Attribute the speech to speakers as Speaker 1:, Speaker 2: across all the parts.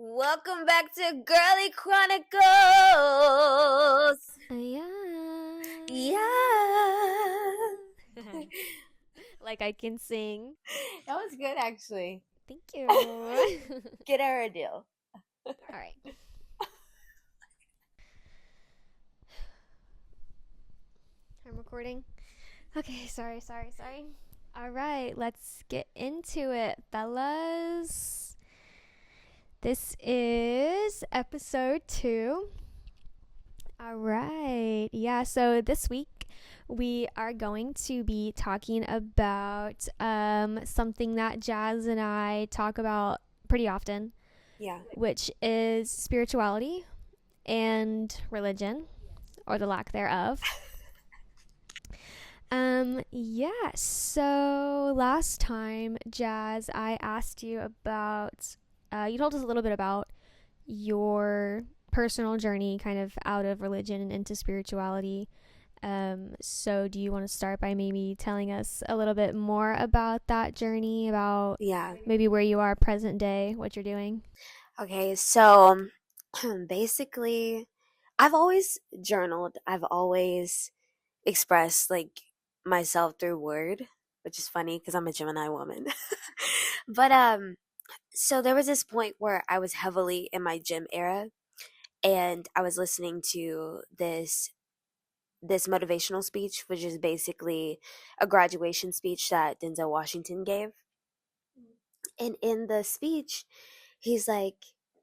Speaker 1: Welcome back to Girly Chronicles.
Speaker 2: Yeah.
Speaker 1: Yeah.
Speaker 2: Like I can sing.
Speaker 1: That was good, actually.
Speaker 2: Thank you. All
Speaker 1: Get her a deal.
Speaker 2: right. I'm recording. Okay, sorry. All right, let's get into it, fellas. This is episode 2. All right. Yeah, so this week we are going to be talking about something that Jazz and I talk about pretty often,
Speaker 1: Yeah.
Speaker 2: which is spirituality and religion, or the lack thereof. Yeah, so last time, Jazz, I asked you about, you told us a little bit about your personal journey kind of out of religion and into spirituality. So do you want to start by maybe telling us a little bit more about that journey, about
Speaker 1: Yeah.
Speaker 2: maybe where you are present day, what you're doing?
Speaker 1: Okay, so basically, I've always journaled. I've always expressed like myself through word, which is funny because I'm a Gemini woman. But so there was this point where I was heavily in my gym era and I was listening to this motivational speech, which is basically a graduation speech that Denzel Washington gave. And in the speech, he's like,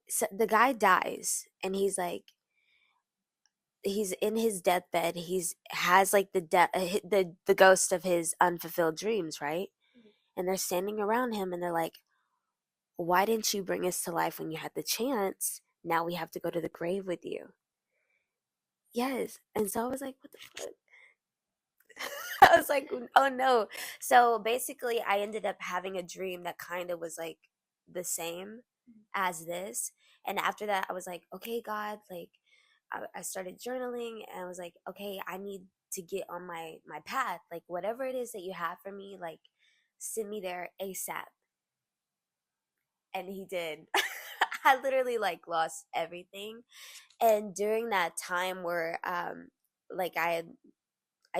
Speaker 1: so the guy dies, and he's like, he's in his deathbed. He's has like the ghost of his unfulfilled dreams, right? And they're standing around him, and they're like, "Why didn't you bring us to life when you had the chance? Now we have to go to the grave with you." Yes, and so I was like, "What the fuck?" I was like, oh no. So basically, I ended up having a dream that kind of was like the same as this. And after that, I was like, okay, God, like, I started journaling and I was like, okay, I need to get on my path. Like, whatever it is that you have for me, like, send me there ASAP. And he did. I literally like lost everything. And during that time where, like, I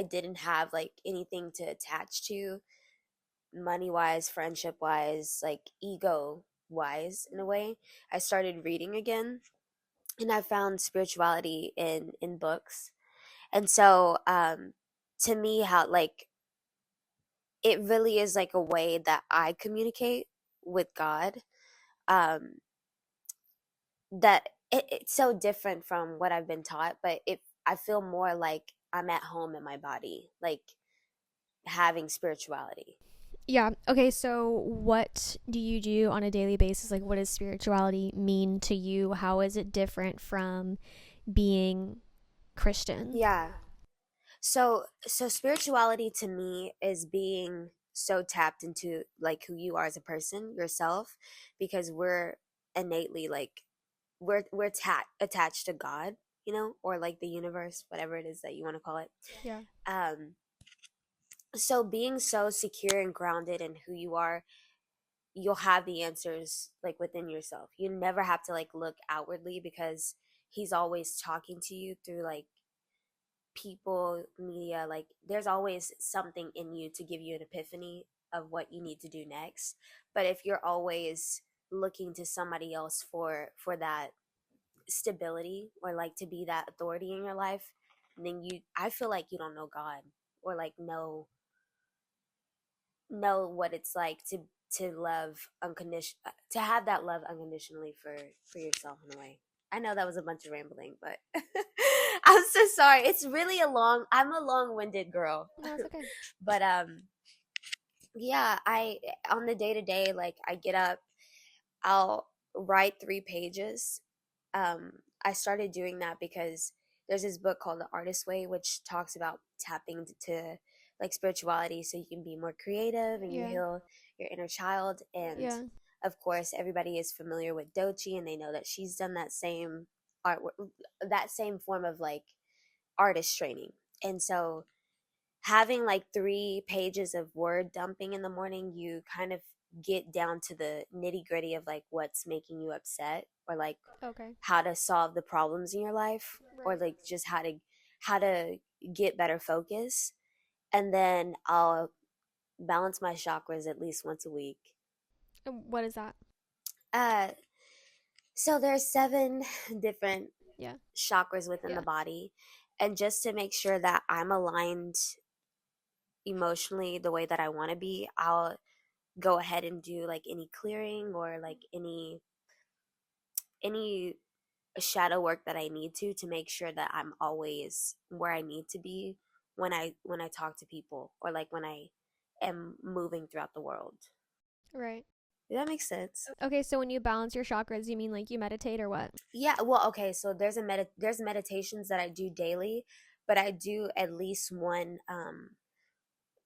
Speaker 1: didn't have like anything to attach to money wise, friendship wise, like ego wise in a way. I started reading again and I found spirituality in books. And so to me how like it really is like a way that I communicate with God. Um that it's so different from what I've been taught, but it I feel more like I'm at home in my body, like having spirituality.
Speaker 2: Yeah. Okay. So, what do you do on a daily basis? Like, what does spirituality mean to you? How is it different from being Christian?
Speaker 1: Yeah. So spirituality to me is being so tapped into like who you are as a person, yourself, because we're innately like attached to God, or like the universe, whatever it is that you want to call it.
Speaker 2: Yeah.
Speaker 1: Um so being so secure and grounded in who you are, you'll have the answers like within yourself. You never have to like look outwardly because he's always talking to you through like people, media, like there's always something in you to give you an epiphany of what you need to do next. But if you're always looking to somebody else for that stability or like to be that authority in your life, then I feel like you don't know God or like know what it's like to love to have that love unconditionally for yourself in a way. I know that was a bunch of rambling, but I'm so sorry. It's really I'm a long-winded girl.
Speaker 2: No, it's okay.
Speaker 1: But yeah, I on the day to day, like I get up, I'll write 3 pages. I started doing that because there's this book called The Artist Way, which talks about tapping to like spirituality so you can be more creative and you
Speaker 2: Yeah.
Speaker 1: heal your inner child. And
Speaker 2: Yeah.
Speaker 1: of course, everybody is familiar with Dochi and they know that she's done that same art, that same form of like artist training. And so having like 3 pages of word dumping in the morning, you kind of get down to the nitty gritty of like what's making you upset, or like
Speaker 2: Okay.
Speaker 1: how to solve the problems in your life, or
Speaker 2: Right.
Speaker 1: like just how to get better focus. And then I'll balance my chakras at least once a week.
Speaker 2: What is that?
Speaker 1: Uh, so there's seven different
Speaker 2: Yeah.
Speaker 1: chakras within the
Speaker 2: Yeah.
Speaker 1: body, and just to make sure that I'm aligned emotionally the way that I want to be, I'll go ahead and do like any clearing or like any shadow work that I need to make sure that I'm always where I need to be when I talk to people, or like when I am moving throughout the world.
Speaker 2: Right.
Speaker 1: Does that make sense?
Speaker 2: Okay, so when you balance your chakras, you mean like you meditate or what?
Speaker 1: Yeah, well, okay, so there's meditations that I do daily, but I do at least one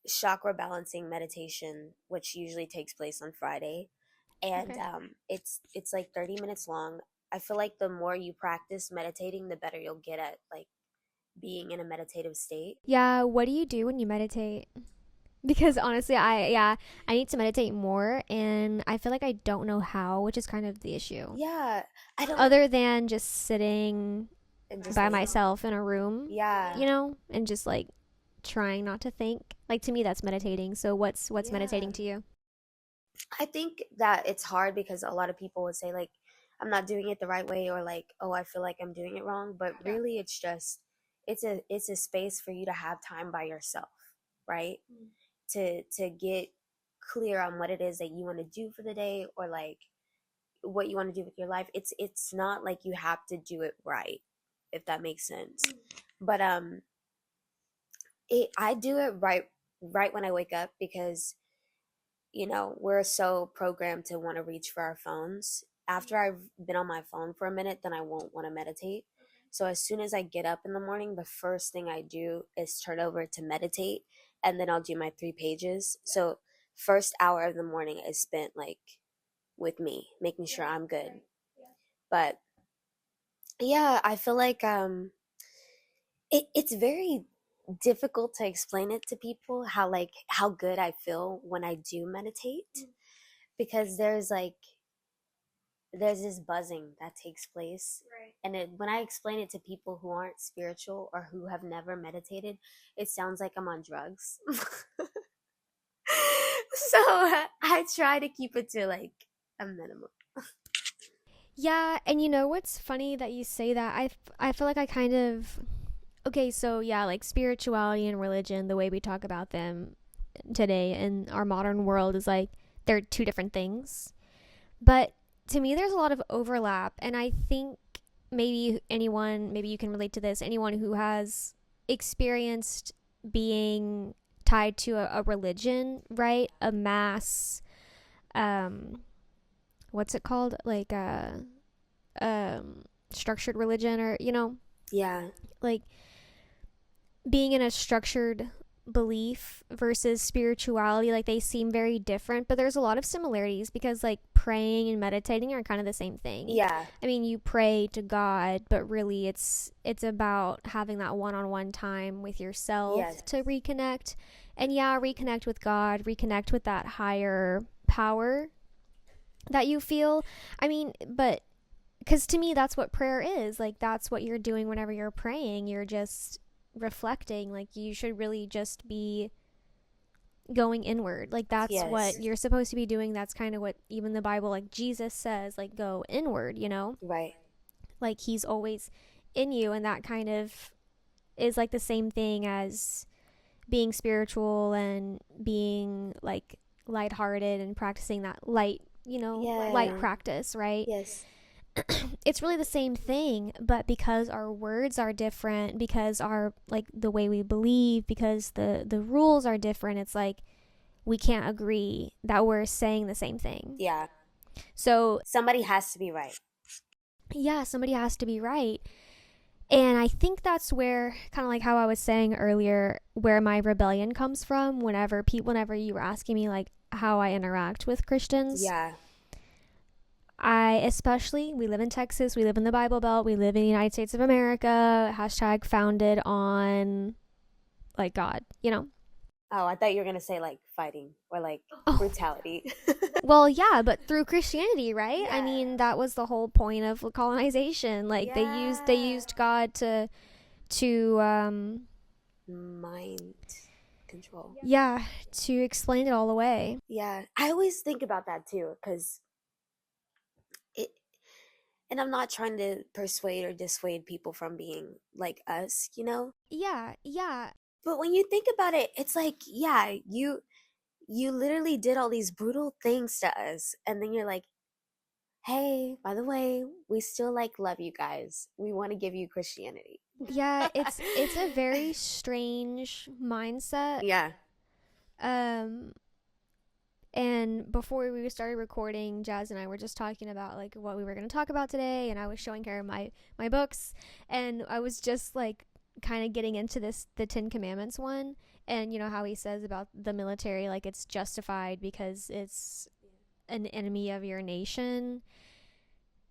Speaker 1: chakra balancing meditation, which usually takes place on Friday, and
Speaker 2: Okay.
Speaker 1: it's like 30 minutes long. I feel like the more you practice meditating, the better you'll get at like being in a meditative state.
Speaker 2: Yeah, what do you do when you meditate? Because honestly, I need to meditate more and I feel like I don't know how, which is kind of the issue.
Speaker 1: Yeah, I don't
Speaker 2: Other than just sitting
Speaker 1: and just
Speaker 2: by
Speaker 1: like
Speaker 2: myself in a room,
Speaker 1: yeah,
Speaker 2: and just like trying not to think. Like to me that's meditating. So what's
Speaker 1: yeah.
Speaker 2: meditating to you?
Speaker 1: I think that it's hard because a lot of people would say like I'm not doing it the right way, or like, oh, I feel like I'm doing it wrong, but
Speaker 2: Yeah.
Speaker 1: really it's just it's a space for you to have time by yourself, right? To get clear on what it is that you want to do for the day, or like what you want to do with your life. It's not like you have to do it right, if that makes sense. But I do it right when I wake up, because we're so programmed to want to reach for our phones. After I've been on my phone for a minute, then I won't want to meditate. So as soon as I get up in the morning, the first thing I do is turn over to meditate, and then I'll do my 3 pages. So first hour of the morning is spent like with me, making sure I'm good. But yeah, I feel like it's very difficult to explain it to people how good I feel when I do meditate, because there's this buzzing that takes place. Right. And when I explain it to people who aren't spiritual or who have never meditated, it sounds like I'm on drugs. So I try to keep it to like a minimum.
Speaker 2: Yeah, and you know what's funny that you say that? I feel like I kind of okay, so yeah, like spirituality and religion, the way we talk about them today in our modern world is like they're two different things. But to me, there's a lot of overlap. And I think maybe you can relate to this, anyone who has experienced being tied to a religion, right? A mass, um, what's it called? Like structured religion, or,
Speaker 1: Yeah.
Speaker 2: like being in a structured belief versus spirituality, like they seem very different, but there's a lot of similarities because like praying and meditating are kind of the same thing.
Speaker 1: Yeah.
Speaker 2: I mean, you pray to God, but really it's about having that one-on-one time with yourself
Speaker 1: Yes.
Speaker 2: to reconnect. And yeah, reconnect with God, reconnect with that higher power that you feel. I mean, but because to me that's what prayer is, like that's what you're doing whenever you're praying, you're just reflecting, like you should really just be going inward, like that's what
Speaker 1: Yes.
Speaker 2: you're supposed to be doing. That's kind of what even the Bible, like Jesus says, like go inward,
Speaker 1: Right.
Speaker 2: like he's always in you, and that kind of is like the same thing as being spiritual and being like lighthearted and practicing that light
Speaker 1: Yeah.
Speaker 2: practice, right?
Speaker 1: Yes.
Speaker 2: It's really the same thing, but because our words are different, because our like the way we believe, because the rules are different, it's like we can't agree that we're saying the same thing.
Speaker 1: Yeah.
Speaker 2: So
Speaker 1: Somebody has to be right.
Speaker 2: yeah, somebody has to be right. And I think that's where, kind of like how I was saying earlier, where my rebellion comes from. Whenever you were asking me like how I interact with Christians,
Speaker 1: Yeah.
Speaker 2: we live in Texas, we live in the Bible Belt, we live in the United States of America, hashtag founded on like God,
Speaker 1: Oh, I thought you were gonna say like fighting or like
Speaker 2: Oh,
Speaker 1: brutality.
Speaker 2: well, yeah, but through Christianity, right? I
Speaker 1: Yeah.
Speaker 2: mean, that was the whole point of colonization. Like they
Speaker 1: Yeah.
Speaker 2: used God to
Speaker 1: Mind control.
Speaker 2: yeah, to explain it all away.
Speaker 1: Yeah. I always think about that too, because it, and I'm not trying to persuade or dissuade people from being like us, you know?
Speaker 2: Yeah, yeah.
Speaker 1: But when you think about it, it's like, yeah, you literally did all these brutal things to us, and then you're like, hey, by the way, we still like love you guys. We want to give you Christianity.
Speaker 2: Yeah, it's a very strange mindset.
Speaker 1: Yeah.
Speaker 2: Um and before we started recording, Jazz and I were just talking about like what we were going to talk about today, and I was showing her my books, and I was just like kind of getting into this the 10 Commandments one, and you know how he says about the military, like it's justified because it's an enemy of your nation.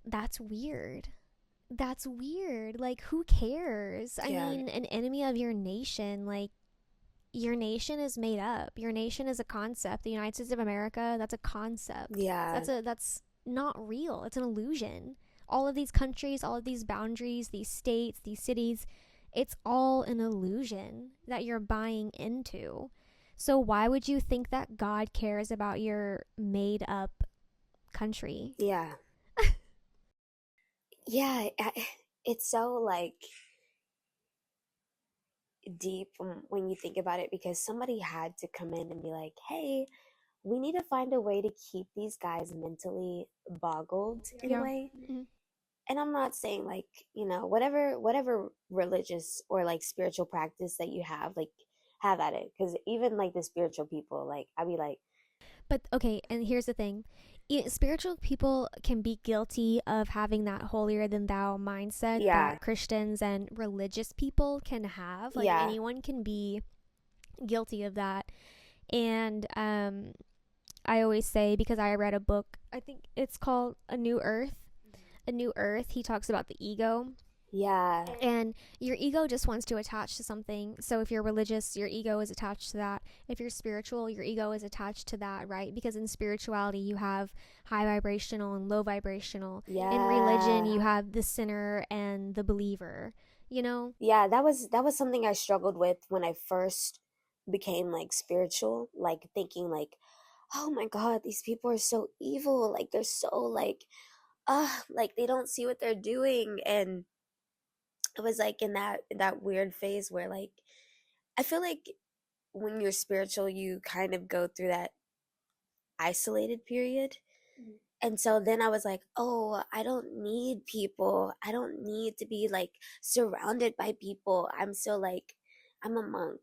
Speaker 2: That's weird. That's weird. Like, who cares? I
Speaker 1: Yeah.
Speaker 2: mean, an enemy of your nation, like, your nation is made up. Your nation is a concept. The United States of America, that's a concept.
Speaker 1: Yeah.
Speaker 2: That's not real. It's an illusion. All of these countries, all of these boundaries, these states, these cities, it's all an illusion that you're buying into. So why would you think that God cares about your made up country?
Speaker 1: Yeah. Yeah. It's so like deep when you think about it, because somebody had to come in and be like, hey, we need to find a way to keep these guys mentally boggled in a
Speaker 2: Yeah.
Speaker 1: way.
Speaker 2: Mhm.
Speaker 1: And I'm not saying like, whatever religious or like spiritual practice that you have, like have at it, because even like the spiritual people, like I'd be like,
Speaker 2: But okay, and here's the thing. Spiritual people can be guilty of having that holier than thou mindset
Speaker 1: yeah,
Speaker 2: that Christians and religious people can have. Like
Speaker 1: yeah,
Speaker 2: anyone can be guilty of that. And I always say, because I read a book, I think it's called A New Earth. A New Earth, he talks about the ego,
Speaker 1: yeah,
Speaker 2: and your ego just wants to attach to something. So if you're religious, your ego is attached to that. If you're spiritual, your ego is attached to that, right? Because in spirituality you have high vibrational and low vibrational. In religion
Speaker 1: yeah,
Speaker 2: you have the sinner and the believer, you know?
Speaker 1: yeah. That was something I struggled with when I first became like spiritual, like thinking like, oh my god, these people are so evil, like they're so like, like they don't see what they're doing. And it was like in that weird phase where like I feel like when you're spiritual you kind of go through that isolated period. And so then I was like, oh, I don't need people, I don't need to be like surrounded by people, I'm still like, I'm a monk.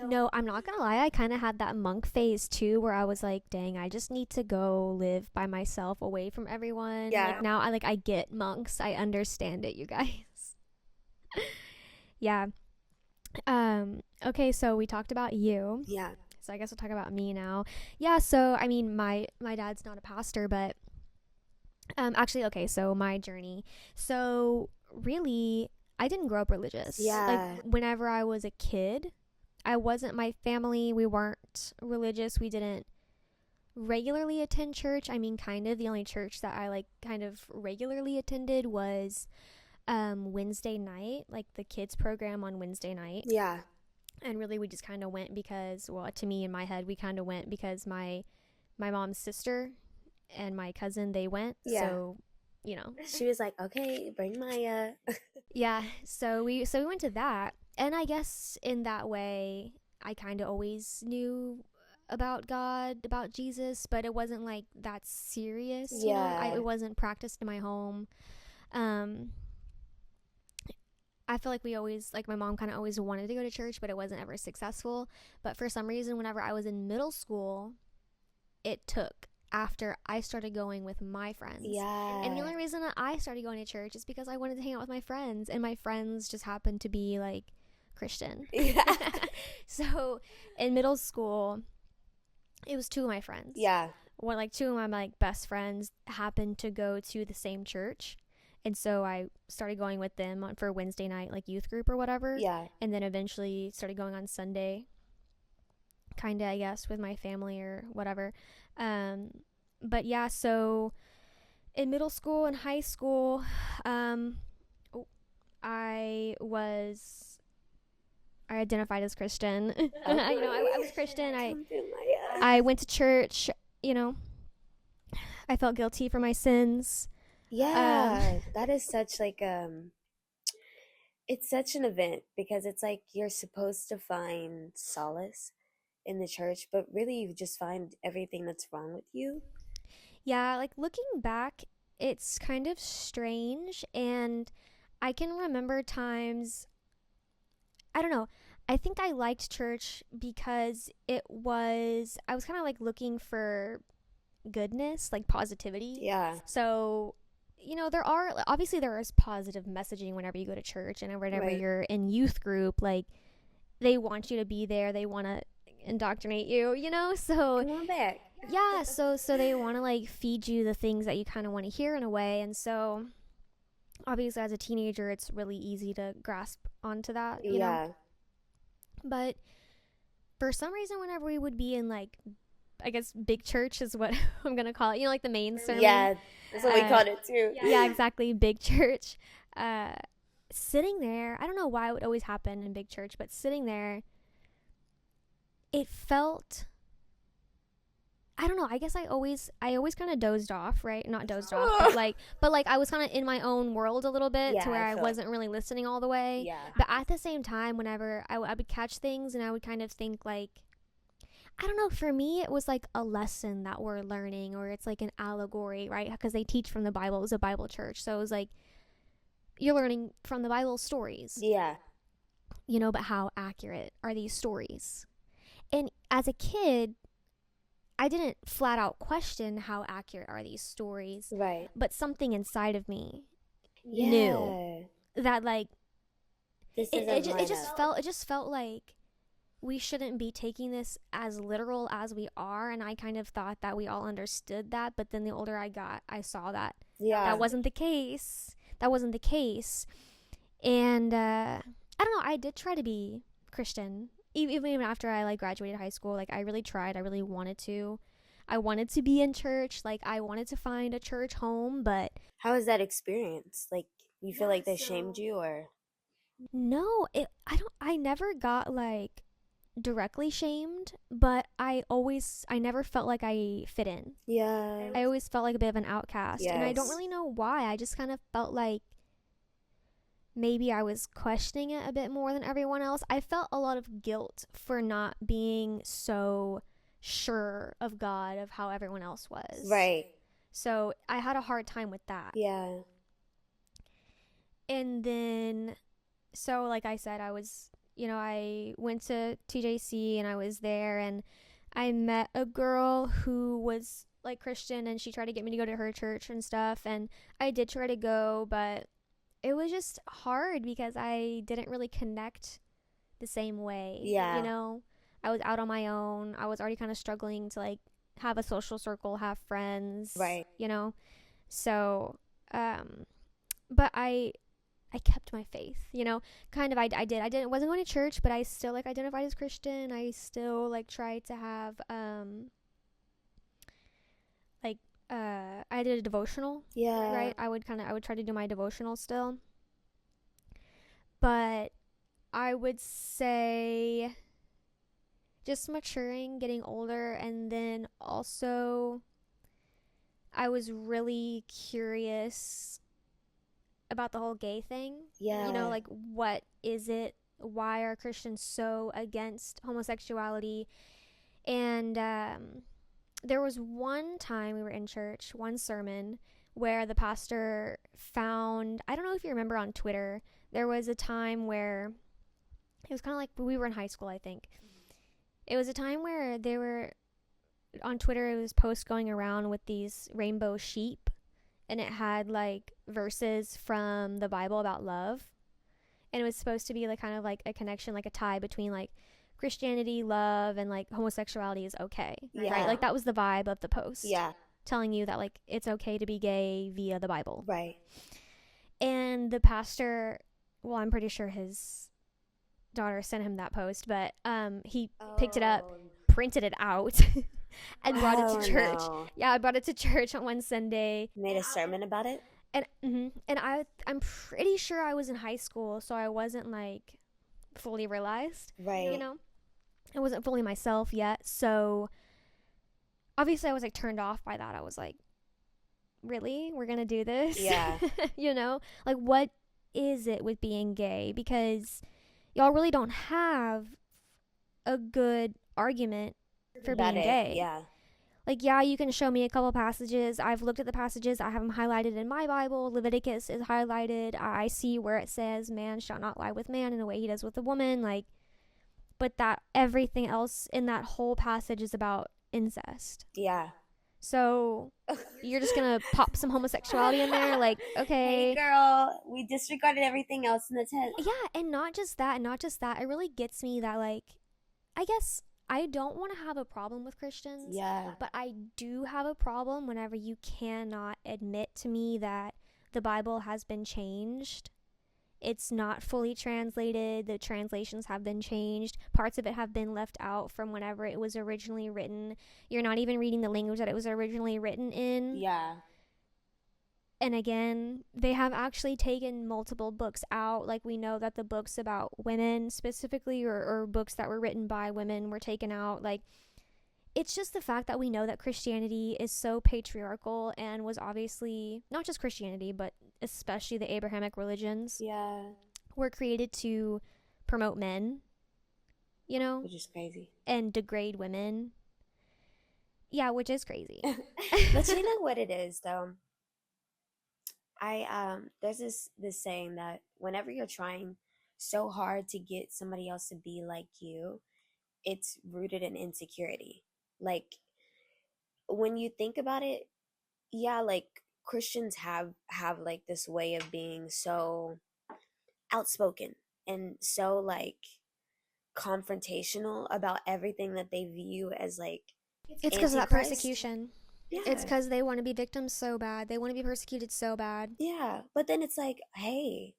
Speaker 2: No, I'm not gonna lie. I kind of had that monk phase too, where I was like, "Dang, I just need to go live by myself, away from everyone." Like
Speaker 1: Yeah,
Speaker 2: now, I get monks. I understand it, you guys. Yeah. Okay, so we talked about you.
Speaker 1: yeah,
Speaker 2: So I guess we'll talk about me now. Yeah. So I mean, my dad's not a pastor, but actually, okay. So my journey. So really, I didn't grow up religious. Like
Speaker 1: yeah,
Speaker 2: whenever I was a kid, I wasn't. My family, we weren't religious. We didn't regularly attend church. I mean, kind of. The only church that I like kind of regularly attended was Wednesday night, like the kids program on Wednesday night.
Speaker 1: yeah,
Speaker 2: And really we just kind of went because, well, to me in my head, we kind of went because my mom's sister and my cousin, they went.
Speaker 1: yeah.
Speaker 2: So, you know.
Speaker 1: She was like, okay, bring Maya.
Speaker 2: Yeah, so we went to that. And I guess in that way I kind of always knew about God, about Jesus, but it wasn't like that serious, you know.
Speaker 1: Yeah,
Speaker 2: It wasn't practiced in my home. Um I feel like we always, like, my mom kind of always wanted to go to church, but it wasn't ever successful. But for some reason, whenever I was in middle school, it took after I started going with my friends. And the
Speaker 1: yeah.
Speaker 2: only reason that I started going to church is because I wanted to hang out with my friends, and my friends just happened to be like Christian.
Speaker 1: Yeah.
Speaker 2: So in middle school, it was two of my friends.
Speaker 1: Yeah.
Speaker 2: One, like two of my like best friends happened to go to the same church, And so I started going with them for Wednesday night, like youth group or whatever.
Speaker 1: Yeah.
Speaker 2: And then eventually started going on Sunday, kind of, I guess, with my family or whatever. Um, but yeah, so in middle school and high school, um, I was I identified as Christian. I was Christian.
Speaker 1: Come through my
Speaker 2: I went to church. You know, I felt guilty for my sins. Um,
Speaker 1: Yeah, that is such like it's such an event because it's like you're supposed to find solace in the church, but really you just find everything that's wrong with you.
Speaker 2: yeah, like looking back, it's kind of strange, and I can remember times. I don't know. I think I liked church because I was kind of like looking for goodness, like positivity.
Speaker 1: Yeah,
Speaker 2: So, there is positive messaging whenever you go to church and whenever
Speaker 1: right.
Speaker 2: you're in youth group. Like, they want you to be there, they want to indoctrinate you. So,
Speaker 1: Come on back.
Speaker 2: yeah, so they want to like feed you the things that you kind of want to hear in a way. And so, obviously, as a teenager, it's really easy to grasp onto that.
Speaker 1: Yeah.
Speaker 2: But for some reason, whenever we would be in like, I guess big church is what I'm gonna call it. Like the main sermon.
Speaker 1: Yeah, that's what we called it too.
Speaker 2: Yeah, exactly. Big church. Uh, Sitting there, I don't know why it would always happen in big church, but sitting there, it felt. I don't know. I guess I always kind of dozed off, right? Not dozed off, but like I was kind of in my own world a little bit
Speaker 1: Yeah,
Speaker 2: to where
Speaker 1: I
Speaker 2: I
Speaker 1: feel
Speaker 2: wasn't really listening all the way.
Speaker 1: Yeah.
Speaker 2: But at the same time, whenever I would catch things and I would kind of think like, I don't know, for me, it was like a lesson that we're learning, or it's like an allegory, right? Because they teach from the Bible. It was a Bible church. So it was like, you're learning from the Bible stories,
Speaker 1: Yeah.
Speaker 2: but how accurate are these stories? And as a kid, I didn't flat out question how accurate are these stories,
Speaker 1: Right.
Speaker 2: but something inside of me knew
Speaker 1: Yeah.
Speaker 2: that like
Speaker 1: This
Speaker 2: it,
Speaker 1: isn't
Speaker 2: it, ju-
Speaker 1: line up.
Speaker 2: it just felt like we shouldn't be taking this as literal as we are. And I kind of thought that we all understood that, but then the older I got, I saw that
Speaker 1: Yeah.
Speaker 2: that wasn't the case. That wasn't the case. And I don't know, I did try to be Christian even after I like graduated high school. Like I really tried. I really wanted to. I wanted to be in church. Like I wanted to find a church home, but
Speaker 1: How was that experience? Like, you feel like they shamed you or?
Speaker 2: no, I never got like directly shamed, but I never felt like I fit in.
Speaker 1: Yeah.
Speaker 2: I always felt like a bit of an outcast, and I don't
Speaker 1: Yes.
Speaker 2: really know why. I just kind of felt like maybe I was questioning it a bit more than everyone else. I felt a lot of guilt for not being so sure of God, of how everyone else was.
Speaker 1: Right.
Speaker 2: So I had a hard time with that.
Speaker 1: Yeah.
Speaker 2: And then, so like I said, I went to TJC and I was there, and I met a girl who was like Christian, and she tried to get me to go to her church and stuff. And I did try to go, but it was just hard because I didn't really connect the same way.
Speaker 1: Yeah.
Speaker 2: I was out on my own. I was already kind of struggling to like have a social circle, have friends.
Speaker 1: Right.
Speaker 2: So, but I kept my faith. Kind of. I did. I wasn't going to church, but I still like identified as Christian. I still like tried to have like I did a devotional,
Speaker 1: Yeah.
Speaker 2: right? I would try to do my devotional still. But I would say just maturing, getting older, and then also I was really curious about the whole gay thing.
Speaker 1: Yeah.
Speaker 2: Like what is it? Why are Christians so against homosexuality? And there was one time we were in church, one sermon, where the pastor found, I don't know if you remember on Twitter, there was a time where it was kind of like we were in high school, I think. It was a time where they were on Twitter, it was posts going around with these rainbow sheep, and it had like verses from the Bible about love. And it was supposed to be like kind of like a connection, like a tie between like Christianity, love, and like homosexuality is okay.
Speaker 1: Yeah.
Speaker 2: Right? Like that was the vibe of the post.
Speaker 1: Yeah.
Speaker 2: Telling you that like it's okay to be gay via the Bible.
Speaker 1: Right.
Speaker 2: And the pastor, well, I'm pretty sure his daughter sent him that post, but he picked it up,
Speaker 1: Oh.
Speaker 2: printed it out, and brought it to
Speaker 1: Oh
Speaker 2: church.
Speaker 1: no.
Speaker 2: Yeah, I brought it to church on one Sunday,
Speaker 1: Made a sermon about it?
Speaker 2: and I'm pretty sure I was in high school, so I wasn't like fully realized, you
Speaker 1: Right.
Speaker 2: know. I wasn't fully myself yet, so obviously I was like turned off by that. I was like, really? We're gonna do this?
Speaker 1: Yeah.
Speaker 2: You know? Like, what is it with being gay? Because y'all really don't have a good argument for
Speaker 1: About
Speaker 2: being
Speaker 1: it.
Speaker 2: gay.
Speaker 1: Yeah.
Speaker 2: Like, yeah, you can show me a couple passages. I've looked at the passages. I have them highlighted in my Bible. Leviticus is highlighted. I see where it says, man shall not lie with man in the way he does with a woman. Like, but that everything else in that whole passage is about incest.
Speaker 1: Yeah.
Speaker 2: So you're just gonna pop some homosexuality in there, like,
Speaker 1: Hey
Speaker 2: okay.
Speaker 1: girl, we disregarded everything else in the tent.
Speaker 2: Yeah, and not just that, it really gets me that, like, I guess I don't want to have a problem with Christians,
Speaker 1: Yeah.
Speaker 2: but I do have a problem whenever you cannot admit to me that the Bible has been changed. It's not fully translated. The translations have been changed. Parts of it have been left out from whenever it was originally written. You're not even reading the language that it was originally written in.
Speaker 1: Yeah.
Speaker 2: And again, they have actually taken multiple books out. Like, we know that the books about women specifically, or books that were written by women, were taken out. Like, it's just the fact that we know that Christianity is so patriarchal and was obviously not just Christianity, but especially the Abrahamic religions
Speaker 1: Yeah.
Speaker 2: were created to promote men, you know,
Speaker 1: Which is crazy.
Speaker 2: and degrade women. Yeah, which is crazy.
Speaker 1: But you know what it is though? There's this saying that whenever you're trying so hard to get somebody else to be like you, it's rooted in insecurity. Like when you think about it, yeah, like Christians have like this way of being so outspoken and so like confrontational about everything that they view as like
Speaker 2: It's because of that
Speaker 1: antichrist.
Speaker 2: persecution. It's
Speaker 1: Yeah.
Speaker 2: because they want to be victims so bad. They want to be persecuted so bad.
Speaker 1: Yeah. But then it's like, hey,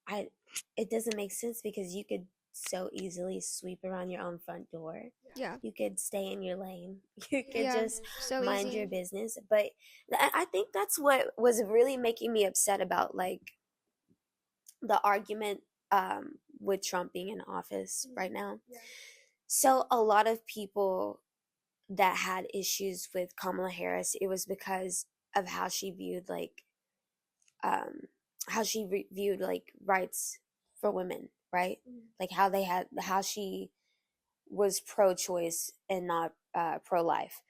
Speaker 1: I it doesn't make sense because you could so easily sweep around your own front door.
Speaker 2: Yeah.
Speaker 1: You could stay in your lane. You could
Speaker 2: Yeah.
Speaker 1: just
Speaker 2: So
Speaker 1: mind your
Speaker 2: easy.
Speaker 1: business. But I think that's what was really making me upset about like the argument with Trump being in office right now. So a lot of people that had issues with Kamala Harris, it was because of how she viewed like um viewed like rights for women, right? Like how she was pro-choice and not pro-life.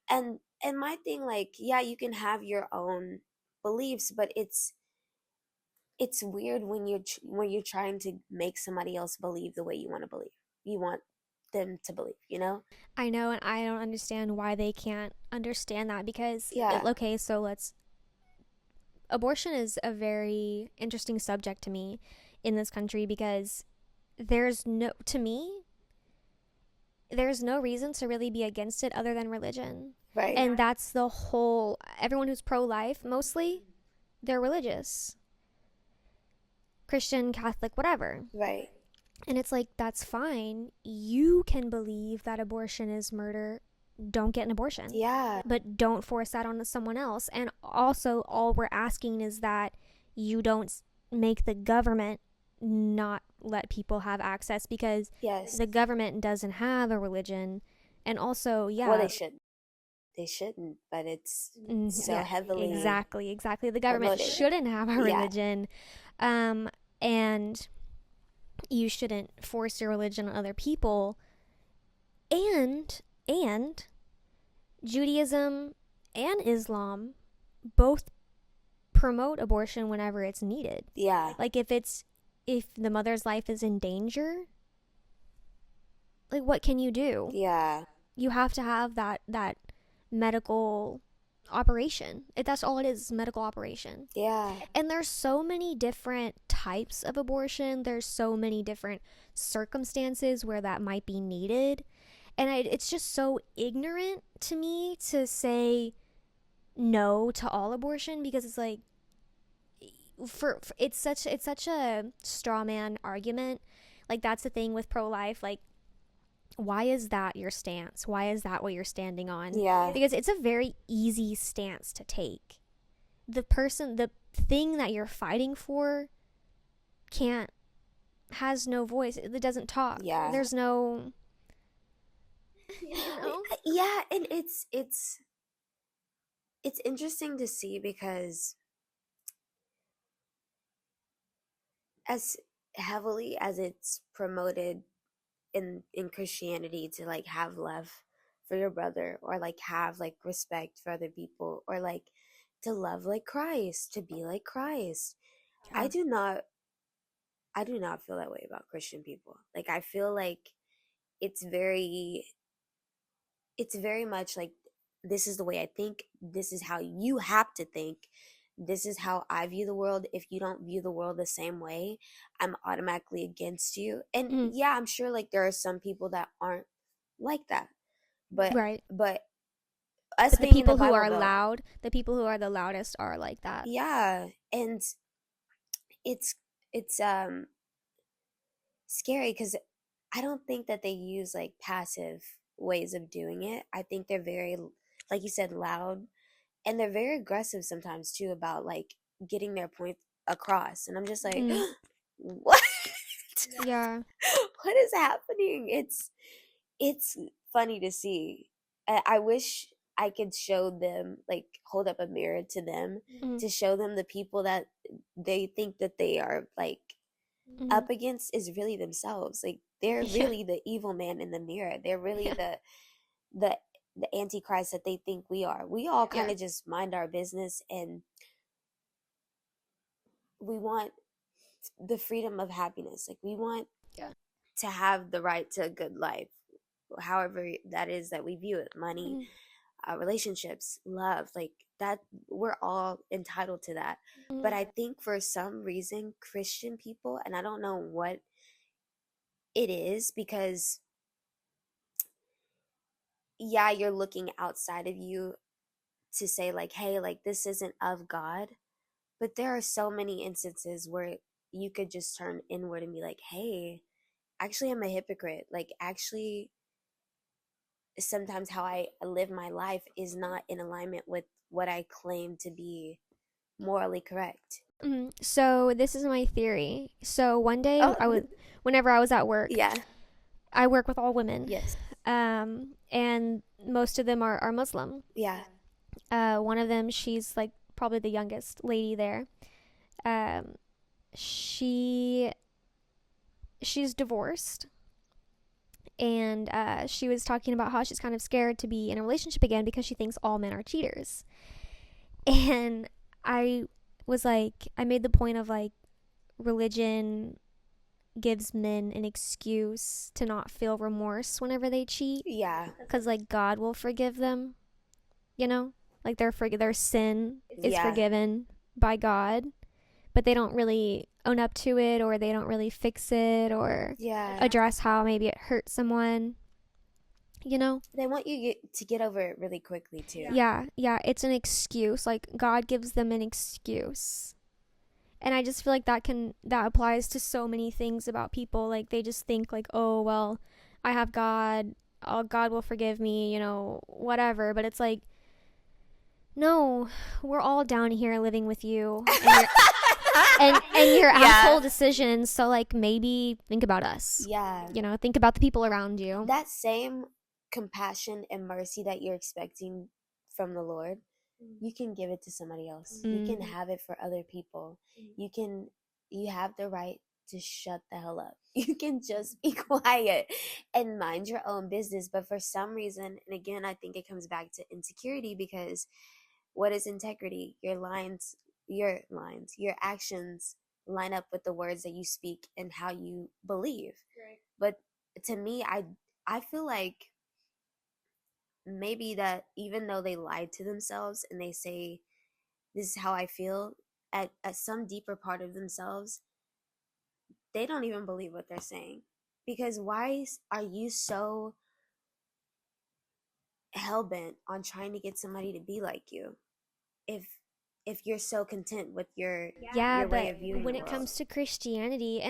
Speaker 1: And my thing, like, yeah, you can have your own beliefs, but it's weird when when you're trying to make somebody else believe the way you want to believe. You want them to believe, you know?
Speaker 2: I know, and I don't understand why they can't understand that because,
Speaker 1: Yeah.
Speaker 2: okay, so let's. Abortion is a very interesting subject to me in this country because to me, there's no reason to really be against it other than religion.
Speaker 1: Right.
Speaker 2: And that's the whole, everyone who's pro life, mostly, they're religious. Christian, Catholic, whatever.
Speaker 1: Right.
Speaker 2: And it's like, that's fine. You can believe that abortion is murder. Don't get an abortion.
Speaker 1: Yeah.
Speaker 2: But don't force that on someone else. And also, all we're asking is that you don't make the government not let people have access because
Speaker 1: Yes.
Speaker 2: the government doesn't have a religion. And also, yeah.
Speaker 1: Well, they should. They shouldn't, but it's so
Speaker 2: yeah,
Speaker 1: heavily
Speaker 2: exactly. The government
Speaker 1: promoted.
Speaker 2: shouldn't have a
Speaker 1: Yeah.
Speaker 2: religion. And you shouldn't force your religion on other people. And Judaism and Islam both promote abortion whenever it's needed.
Speaker 1: Yeah.
Speaker 2: Like if the mother's life is in danger, like what can you do?
Speaker 1: Yeah.
Speaker 2: You have to have that medical operation. That's all it is, medical operation.
Speaker 1: Yeah.
Speaker 2: And there's so many different types of abortion. There's so many different circumstances where that might be needed. And it's just so ignorant to me to say no to all abortion because it's like, for it's such a straw man argument. Like that's the thing with pro life. Like why is that your stance? Why is that what you're standing on?
Speaker 1: Yeah.
Speaker 2: Because it's a very easy stance to take. The thing that you're fighting for can't has no voice. It doesn't talk.
Speaker 1: Yeah.
Speaker 2: There's no, you know.
Speaker 1: Yeah, and it's interesting to see because as heavily as it's promoted in Christianity to like have love for your brother or like have like respect for other people or like to love like Christ, to be like Christ. I
Speaker 2: Yeah.
Speaker 1: do not I do not feel that way about Christian people. Like I feel like it's very it's very much like this is the way I think, this is how you have to think. This is how I view the world. If you don't view the world the same way, I'm automatically against you. And
Speaker 2: Mm,
Speaker 1: yeah, I'm sure like there are some people that aren't like that. But
Speaker 2: right.
Speaker 1: but us
Speaker 2: But the
Speaker 1: being in the
Speaker 2: people who
Speaker 1: Bible
Speaker 2: are
Speaker 1: Belt,
Speaker 2: loud, the people who are the loudest are like that.
Speaker 1: yeah, and it's it's scary because I don't think that they use like passive ways of doing it. I think they're very, like you said, loud, and they're very aggressive sometimes too about like getting their point across. And I'm just like,
Speaker 2: Mm,
Speaker 1: what?
Speaker 2: yeah.
Speaker 1: What is happening? It's funny to see. I wish I could show them, like, hold up a mirror to them
Speaker 2: Mm,
Speaker 1: to show them the people that they think that they are like
Speaker 2: mm,
Speaker 1: up against is really themselves. Like they're
Speaker 2: yeah.
Speaker 1: really the evil man in the mirror. They're really
Speaker 2: Yeah.
Speaker 1: the the antichrist that they think we are. We all kind
Speaker 2: Yeah.
Speaker 1: of just mind our business, and we want the freedom of happiness. Like we want
Speaker 2: Yeah.
Speaker 1: to have the right to a good life, however that is that we view it. Money,
Speaker 2: Mm,
Speaker 1: relationships, love, like that. We're all entitled to that. But
Speaker 2: mm,
Speaker 1: I think for some reason, Christian people, and I don't know what it is, because yeah, you're looking outside of you to say like, hey, like this isn't of God. But there are so many instances where you could just turn inward and be like, hey, actually I'm a hypocrite. Like actually sometimes how I live my life is not in alignment with what I claim to be morally correct.
Speaker 2: So this is my theory. So one day
Speaker 1: Oh,
Speaker 2: whenever I was at work,
Speaker 1: yeah.
Speaker 2: I work with all women,
Speaker 1: Yes.
Speaker 2: and most of them are Muslim.
Speaker 1: Yeah.
Speaker 2: One of them, she's like probably the youngest lady there. Um, she she's divorced, and she was talking about how she's kind of scared to be in a relationship again because she thinks all men are cheaters. And I was like, I made the point of like, religion gives men an excuse to not feel remorse whenever they cheat,
Speaker 1: Yeah.
Speaker 2: because like God will forgive them, you know, like their sin is
Speaker 1: Yeah.
Speaker 2: forgiven by God, but they don't really own up to it, or they don't really fix it or
Speaker 1: Yeah.
Speaker 2: address how maybe it hurt someone, you know.
Speaker 1: They want you to get over it really quickly too.
Speaker 2: Yeah, it's an excuse. Like God gives them an excuse. And I just feel like that applies to so many things about people. Like they just think like, oh well, I have God, oh God will forgive me, you know, whatever. But it's like, no, we're all down here living with you, and your asshole decisions. So like maybe think about us.
Speaker 1: Yeah.
Speaker 2: You know, think about the people around you.
Speaker 1: That same compassion and mercy that you're expecting from the Lord, you can give it to somebody else. You can have it for other people. You have the right to shut the hell up. You can just be quiet and mind your own business. But for some reason, and again, I think it comes back to insecurity, because what is integrity? Your actions line up with the words that you speak and how you believe. Right. But to me, I feel like maybe that even though they lied to themselves and they say this is how I feel, at some deeper part of themselves, they don't even believe what they're saying. Because are you so hell bent on trying to get somebody to be like you if if you're so content with
Speaker 2: Yeah,
Speaker 1: your way
Speaker 2: but
Speaker 1: of viewing
Speaker 2: when
Speaker 1: the
Speaker 2: it
Speaker 1: world.
Speaker 2: comes to Christianity,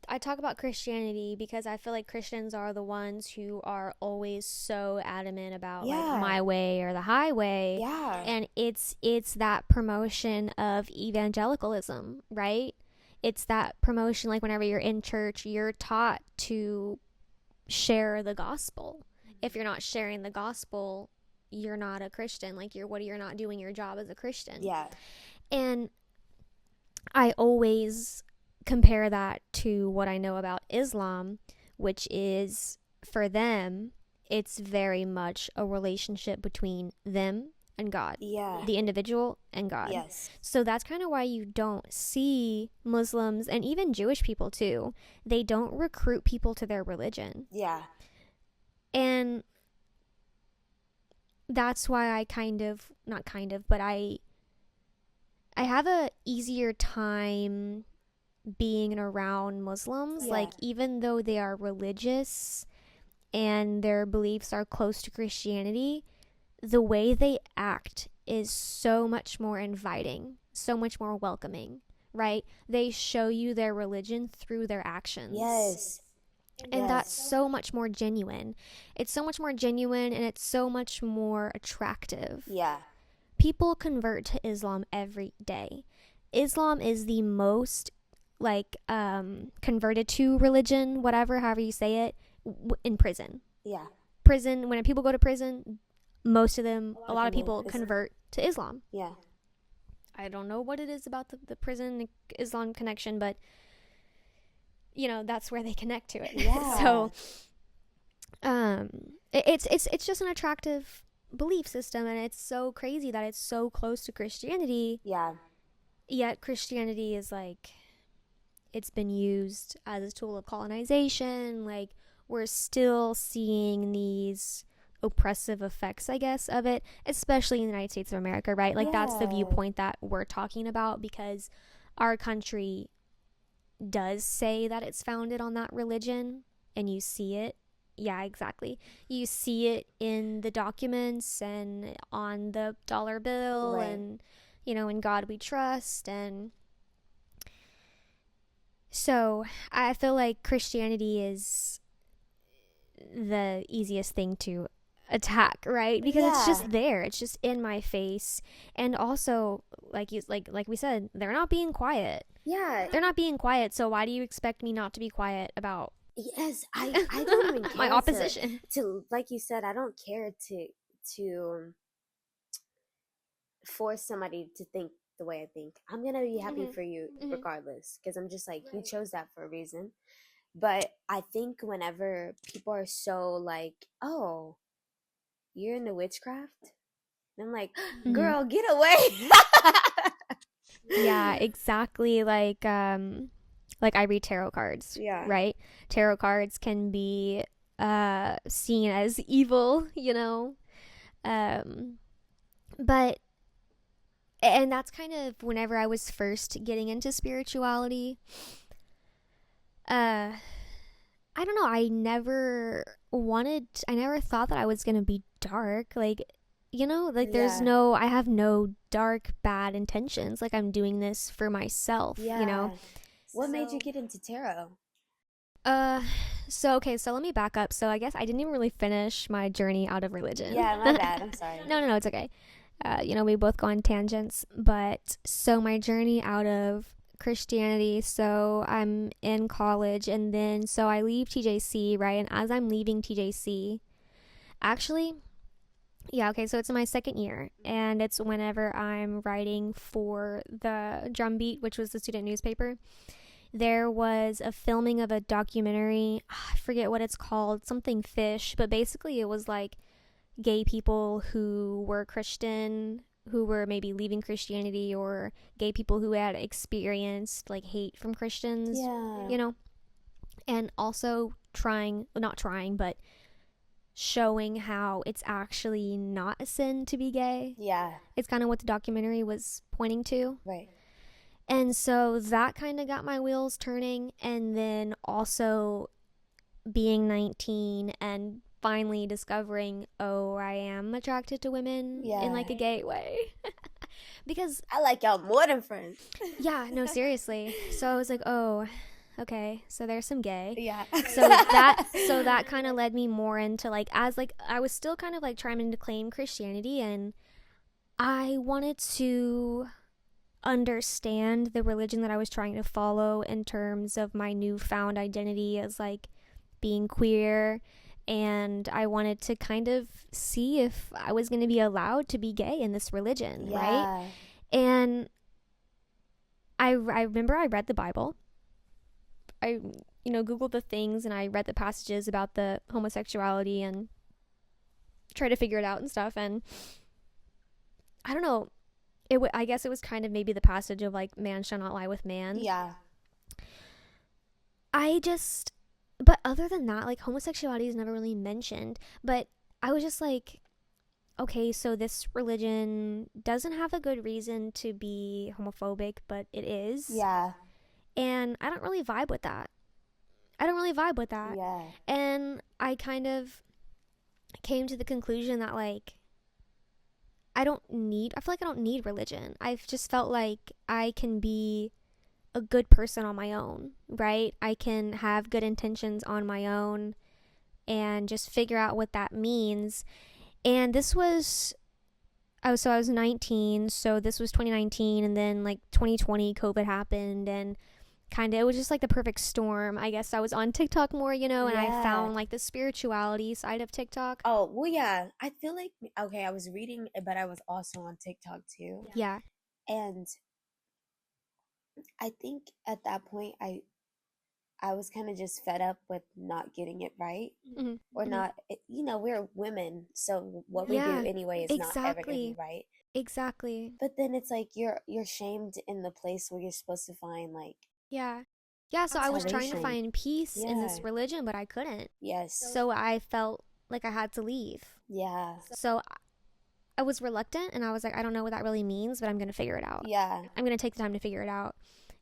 Speaker 2: I talk about Christianity because I feel like Christians are the ones who are always so adamant about like
Speaker 1: Yeah.
Speaker 2: my way or the highway,
Speaker 1: Yeah.
Speaker 2: and it's that promotion of evangelicalism, right? It's that promotion, like whenever you're in church, you're taught to share the gospel. If you're not sharing the gospel, you're not a Christian. Like you're not doing your job as a Christian.
Speaker 1: Yeah.
Speaker 2: And I always compare that to what I know about Islam, which is for them, it's very much a relationship between them and God,
Speaker 1: Yeah.
Speaker 2: the individual and God.
Speaker 1: Yes.
Speaker 2: So that's kind of why you don't see Muslims and even Jewish people too. They don't recruit people to their religion.
Speaker 1: Yeah.
Speaker 2: And that's why I kind of, not kind of, but I have a easier time being around Muslims.
Speaker 1: Yeah.
Speaker 2: Like, even though they are religious and their beliefs are close to Christianity, the way they act is so much more inviting, so much more welcoming, right? They show you their religion through their actions.
Speaker 1: Yes.
Speaker 2: And that's so much more genuine. It's so much more genuine and it's so much more attractive.
Speaker 1: Yeah.
Speaker 2: People convert to Islam every day. Islam is the most like converted to religion, whatever, however you say it, in prison.
Speaker 1: Yeah.
Speaker 2: Prison, when people go to prison, most of them, a lot of people convert to Islam.
Speaker 1: Yeah.
Speaker 2: I don't know what it is about the prison Islam connection, but you know, that's where they connect to it.
Speaker 1: Yeah.
Speaker 2: So it's just an attractive belief system, and it's so crazy that it's so close to Christianity.
Speaker 1: Yeah.
Speaker 2: Yet Christianity is like, it's been used as a tool of colonization. Like, we're still seeing these oppressive effects, I guess, of it, especially in the United States of America, right? Like, that's the viewpoint that we're talking about, because our country does say that it's founded on that religion, and you see it. Yeah, exactly. You see it in the documents and on the dollar bill,
Speaker 1: Right.
Speaker 2: and, you know, in God we trust. And so I feel like Christianity is the easiest thing to attack, right? Because it's just there. It's just in my face. And also, like we said, they're not being quiet.
Speaker 1: Yeah.
Speaker 2: They're not being quiet. So why do you expect me not to be quiet about
Speaker 1: Yes, I don't even care
Speaker 2: my opposition?
Speaker 1: to like you said, I don't care to force somebody to think the way I think. I'm gonna be happy for you regardless, because I'm just like, you chose that for a reason. But I think whenever people are so like, oh, you're into witchcraft, and I'm like, girl, get away.
Speaker 2: Yeah, exactly. Like I read tarot cards,
Speaker 1: Yeah.
Speaker 2: right? Tarot cards can be seen as evil, you know. But and that's kind of whenever I was first getting into spirituality. I don't know, I never thought that I was going to be dark. Like, you know, like I have no dark bad intentions. Like, I'm doing this for myself, you know.
Speaker 1: What made you get into tarot?
Speaker 2: So let me back up. So I guess I didn't even really finish my journey out of religion.
Speaker 1: Yeah, my bad. I'm sorry.
Speaker 2: No, it's okay. You know, we both go on tangents, but so my journey out of Christianity, so I'm in college, and then so I leave TJC, right? And as I'm leaving TJC, actually, yeah, okay, so it's my second year, and it's whenever I'm writing for the Drumbeat, which was the student newspaper. There was a filming of a documentary. I forget what it's called, something fish, but basically it was like gay people who were Christian, who were maybe leaving Christianity, or gay people who had experienced like hate from Christians, you know, and also not trying, but showing how it's actually not a sin to be gay.
Speaker 1: Yeah.
Speaker 2: It's kind of what the documentary was pointing to.
Speaker 1: Right.
Speaker 2: And so that kind of got my wheels turning. And then also being 19 and finally discovering, oh, I am attracted to women in like a gay way. Because
Speaker 1: I like y'all more than friends.
Speaker 2: yeah, no, seriously. So I was like, oh, okay, so there's some gay.
Speaker 1: Yeah.
Speaker 2: So that kind of led me more into like, as like I was still kind of like trying to claim Christianity, and I wanted to understand the religion that I was trying to follow in terms of my newfound identity as like being queer, and I wanted to kind of see if I was going to be allowed to be gay in this religion, right?
Speaker 1: Yeah.
Speaker 2: And I remember I read the Bible. I googled the things, and I read the passages about the homosexuality and tried to figure it out and stuff. And I don't know, I guess it was kind of maybe the passage of like, man shall not lie with man.
Speaker 1: Yeah.
Speaker 2: I just, but other than that, like, homosexuality is never really mentioned. But I was just like, okay, so this religion doesn't have a good reason to be homophobic, but it is.
Speaker 1: Yeah.
Speaker 2: And I don't really vibe with that. I don't really vibe with that.
Speaker 1: Yeah.
Speaker 2: And I kind of came to the conclusion that, like, I feel like I don't need religion. I've just felt like I can be a good person on my own, right? I can have good intentions on my own and just figure out what that means. And this was, I was 19, so this was 2019, and then like 2020 COVID happened, and kind of it was just like the perfect storm. I guess I was on TikTok more, and I found like the spirituality side of TikTok.
Speaker 1: Oh, well, yeah. I feel like, okay, I was reading, but I was also on TikTok too.
Speaker 2: Yeah.
Speaker 1: And I think at that point, I was kind of just fed up with not getting it right,
Speaker 2: Mm-hmm.
Speaker 1: or
Speaker 2: Mm-hmm.
Speaker 1: not. We're women, so what we do
Speaker 2: Yeah,
Speaker 1: anyway is not ever gonna be
Speaker 2: exactly.
Speaker 1: right.
Speaker 2: Exactly.
Speaker 1: But then it's like you're shamed in the place where you're supposed to find like
Speaker 2: Yeah. Yeah, so I was trying to
Speaker 1: salvation.
Speaker 2: find peace in
Speaker 1: Yeah.
Speaker 2: this religion, but I couldn't.
Speaker 1: Yes.
Speaker 2: So I felt like I had to leave.
Speaker 1: Yeah.
Speaker 2: So I was reluctant, and I was like, I don't know what that really means, but I'm going to figure it out.
Speaker 1: Yeah.
Speaker 2: I'm going to take the time to figure it out.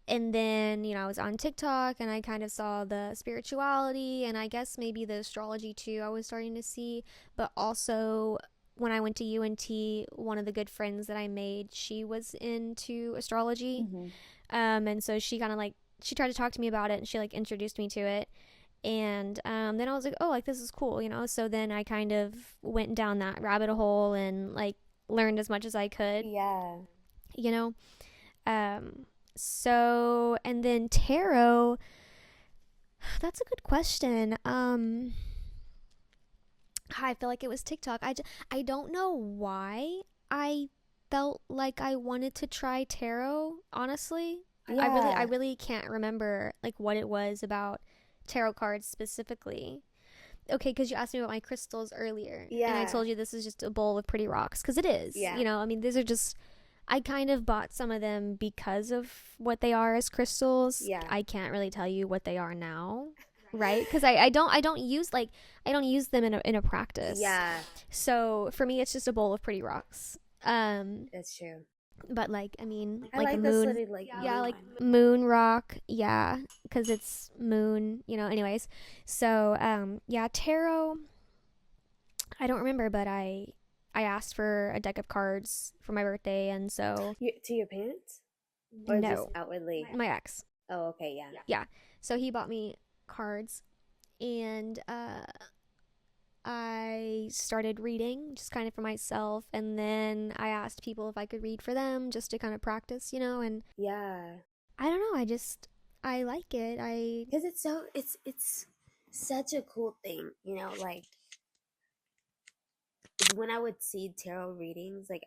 Speaker 2: And then, I was on TikTok, and I kind of saw the spirituality, and I guess maybe the astrology too, I was starting to see. But also, when I went to UNT, one of the good friends that I made, she was into astrology.
Speaker 1: Mhm.
Speaker 2: And so she kind of like, she tried to talk to me about it, and she like introduced me to it. And then I was like, oh, like, this is cool, so then I kind of went down that rabbit hole and like learned as much as I could.
Speaker 1: Yeah.
Speaker 2: you know so, and then tarot, that's a good question. I feel like it was TikTok. I don't know why I felt like I wanted to try tarot, honestly. I
Speaker 1: Yeah.
Speaker 2: really can't remember like what it was about tarot cards specifically. Okay, because you asked me about my crystals earlier, and I
Speaker 1: Yeah.
Speaker 2: told you this is just a bowl of pretty rocks, because it is.
Speaker 1: Yeah.
Speaker 2: I mean, these are just, I kind of bought some of them because of what they are as crystals.
Speaker 1: Yeah.
Speaker 2: I can't really tell you what they are now, right? Because I don't use them in a practice.
Speaker 1: Yeah.
Speaker 2: So for me, it's just a bowl of pretty rocks.
Speaker 1: That's true.
Speaker 2: But like, I mean,
Speaker 1: I
Speaker 2: like
Speaker 1: like
Speaker 2: a
Speaker 1: this
Speaker 2: moon.
Speaker 1: little like
Speaker 2: Yeah, like
Speaker 1: moon.
Speaker 2: moon rock. Yeah, because it's moon. Anyways, so yeah, tarot. I don't remember, but I asked for a deck of cards for my birthday, and so
Speaker 1: To your parents? Or just
Speaker 2: no,
Speaker 1: outwardly?
Speaker 2: my ex.
Speaker 1: Oh, okay, yeah.
Speaker 2: Yeah, so he bought me cards, and I started reading just kind of for myself, and then I asked people if I could read for them just to kind of practice, and
Speaker 1: Yeah.
Speaker 2: I don't know, I like it.
Speaker 1: Because it's such a cool thing, like when I would see tarot readings, like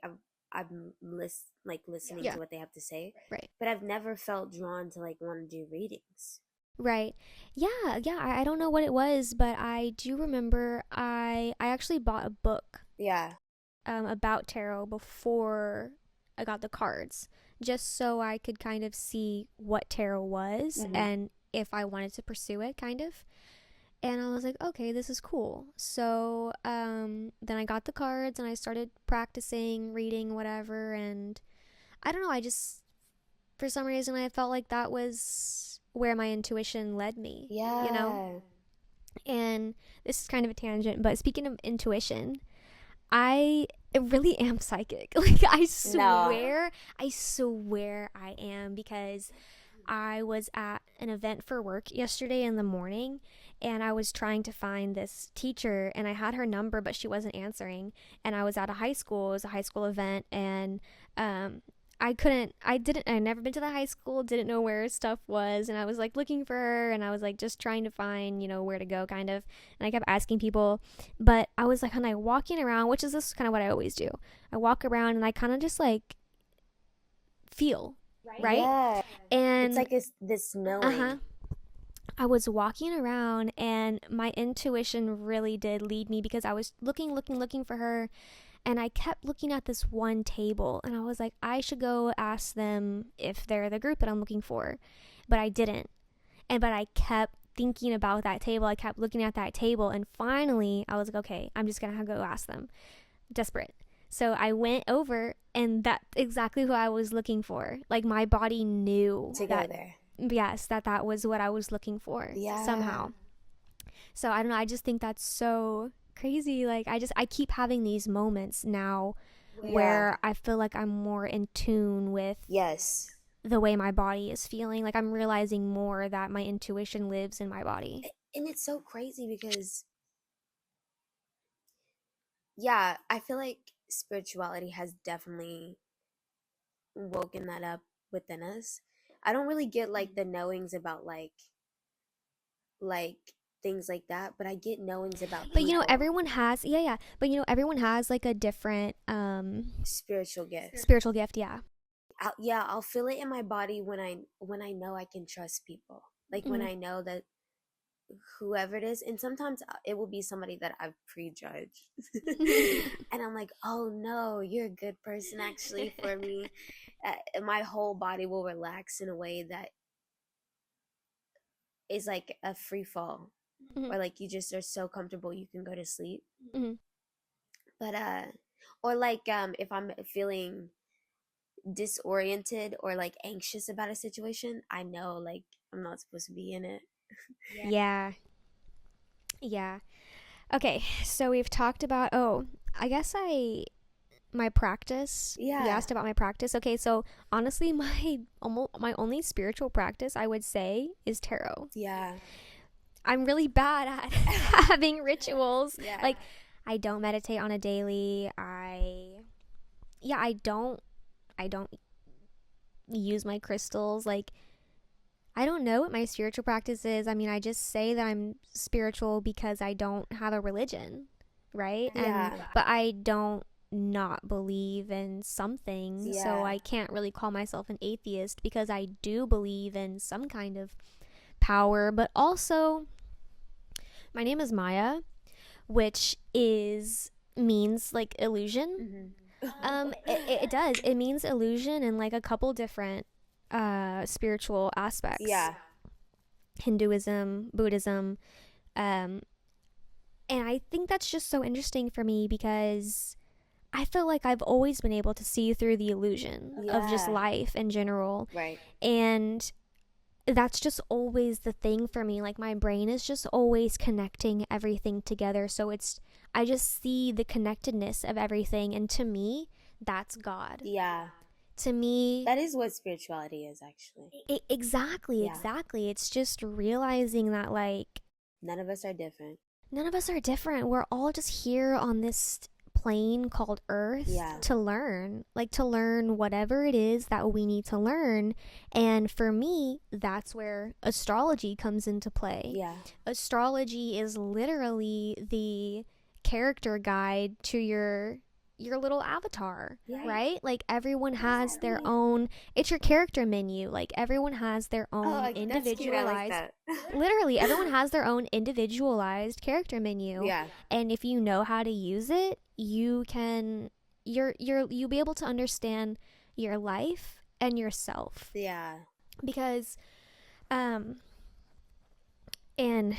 Speaker 1: I'm listening
Speaker 2: Yeah.
Speaker 1: to what they have to say,
Speaker 2: Right.
Speaker 1: but I've never felt drawn to like want to do readings.
Speaker 2: Right. Yeah, yeah. I don't know what it was, but I do remember I actually bought a book
Speaker 1: Yeah.
Speaker 2: about tarot before I got the cards, just so I could kind of see what tarot was,
Speaker 1: Mhm.
Speaker 2: and if I wanted to pursue it, kind of. And I was like, okay, this is cool. So then I got the cards, and I started practicing reading, whatever. And I don't know, I just, for some reason, I felt like that was where my intuition led me.
Speaker 1: Yeah.
Speaker 2: And this is kind of a tangent, but speaking of intuition, I really am psychic. Like
Speaker 1: No.
Speaker 2: I swear I am, because I was at an event for work yesterday in the morning, and I was trying to find this teacher, and I had her number but she wasn't answering, and I was at a high school. It was a high school event, and um I never been to the high school, didn't know where stuff was, and I was like looking for her, and I was like just trying to find, where to go kind of. And I kept asking people, but I was like kind of walking around, which is this kind of what I always do. I walk around and I kind of just like feel, right?
Speaker 1: Yeah. It's
Speaker 2: And
Speaker 1: like this
Speaker 2: uh-huh.
Speaker 1: knowing.
Speaker 2: I was walking around and my intuition really did lead me, because I was looking for her, and I kept looking at this one table, and I was like, I should go ask them if they're the group that I'm looking for. But I didn't. But I kept thinking about that table. I kept looking at that table, and finally I was like, okay, I'm just going to go ask them. Desperate. So I went over, and that's exactly who I was looking for. Like my body knew
Speaker 1: To go
Speaker 2: that,
Speaker 1: there.
Speaker 2: yes, that was what I was looking for,
Speaker 1: Yeah.
Speaker 2: somehow. So I don't know, I just think that's so crazy. Like I keep having these moments now
Speaker 1: Yeah.
Speaker 2: where I feel like I'm more in tune with
Speaker 1: Yes.
Speaker 2: the way my body is feeling. Like I'm realizing more that my intuition lives in my body.
Speaker 1: And it's so crazy because, yeah, I feel like spirituality has definitely woken that up within us. I don't really get like the knowings about like things like that, but I get knowings about
Speaker 2: But
Speaker 1: people.
Speaker 2: everyone has, yeah, yeah. But everyone has like a different
Speaker 1: Spiritual gift.
Speaker 2: spiritual gift, yeah.
Speaker 1: Yeah, I'll feel it in my body when I know I can trust people. Like when
Speaker 2: Mhm.
Speaker 1: I know that whoever it is, and sometimes it will be somebody that I've prejudged. And I'm like, "Oh no, you're a good person actually for me." My whole body will relax in a way that is like a free fall,
Speaker 2: Mhm.
Speaker 1: or like you just are so comfortable you can go to sleep.
Speaker 2: Mhm.
Speaker 1: But or like if I'm feeling disoriented or like anxious about a situation, I know like I'm not supposed to be in it.
Speaker 2: Yeah. Yeah. Okay, so we've talked about, I guess I my practice. You
Speaker 1: Yeah.
Speaker 2: asked about my practice. Okay, so honestly, my only spiritual practice I would say is tarot.
Speaker 1: Yeah.
Speaker 2: I'm really bad at having rituals.
Speaker 1: Yeah.
Speaker 2: Like I don't meditate on a daily. I don't use my crystals. Like I don't know what my spiritual practice is. I mean, I just say that I'm spiritual because I don't have a religion, right? And
Speaker 1: Yeah.
Speaker 2: but I don't not believe in something, so
Speaker 1: Yeah.
Speaker 2: I can't really call myself an atheist, because I do believe in some kind of power. But also, my name is Maya, which is means like illusion. It does. It means illusion in like a couple different spiritual aspects.
Speaker 1: Yeah.
Speaker 2: Hinduism, Buddhism, um, and I think that's just so interesting for me, because I feel like I've always been able to see through the illusion of just
Speaker 1: Yeah.
Speaker 2: life in general,
Speaker 1: Right.
Speaker 2: and that's just always the thing for me. Like my brain is just always connecting everything together, so I just see the connectedness of everything, and to me, that's God.
Speaker 1: Yeah.
Speaker 2: To me,
Speaker 1: That is what spirituality is actually.
Speaker 2: exactly,
Speaker 1: Yeah.
Speaker 2: exactly. It's just realizing that like
Speaker 1: None of us are different.
Speaker 2: none of us are different. We're all just here on this plane called Earth,
Speaker 1: Yeah.
Speaker 2: to learn, like to learn whatever it is that we need to learn. And for me, that's where astrology comes into play.
Speaker 1: Yeah.
Speaker 2: Astrology is literally the character guide to your little avatar,
Speaker 1: Yeah.
Speaker 2: right? Like everyone has their own, it's your character menu. Like everyone has their
Speaker 1: Oh,
Speaker 2: own
Speaker 1: that's cute. I like
Speaker 2: individualized,
Speaker 1: that.
Speaker 2: literally everyone has their own individualized character menu.
Speaker 1: Yeah.
Speaker 2: And if you know how to use it, you can you'll be able to understand your life and yourself.
Speaker 1: Yeah.
Speaker 2: Because um and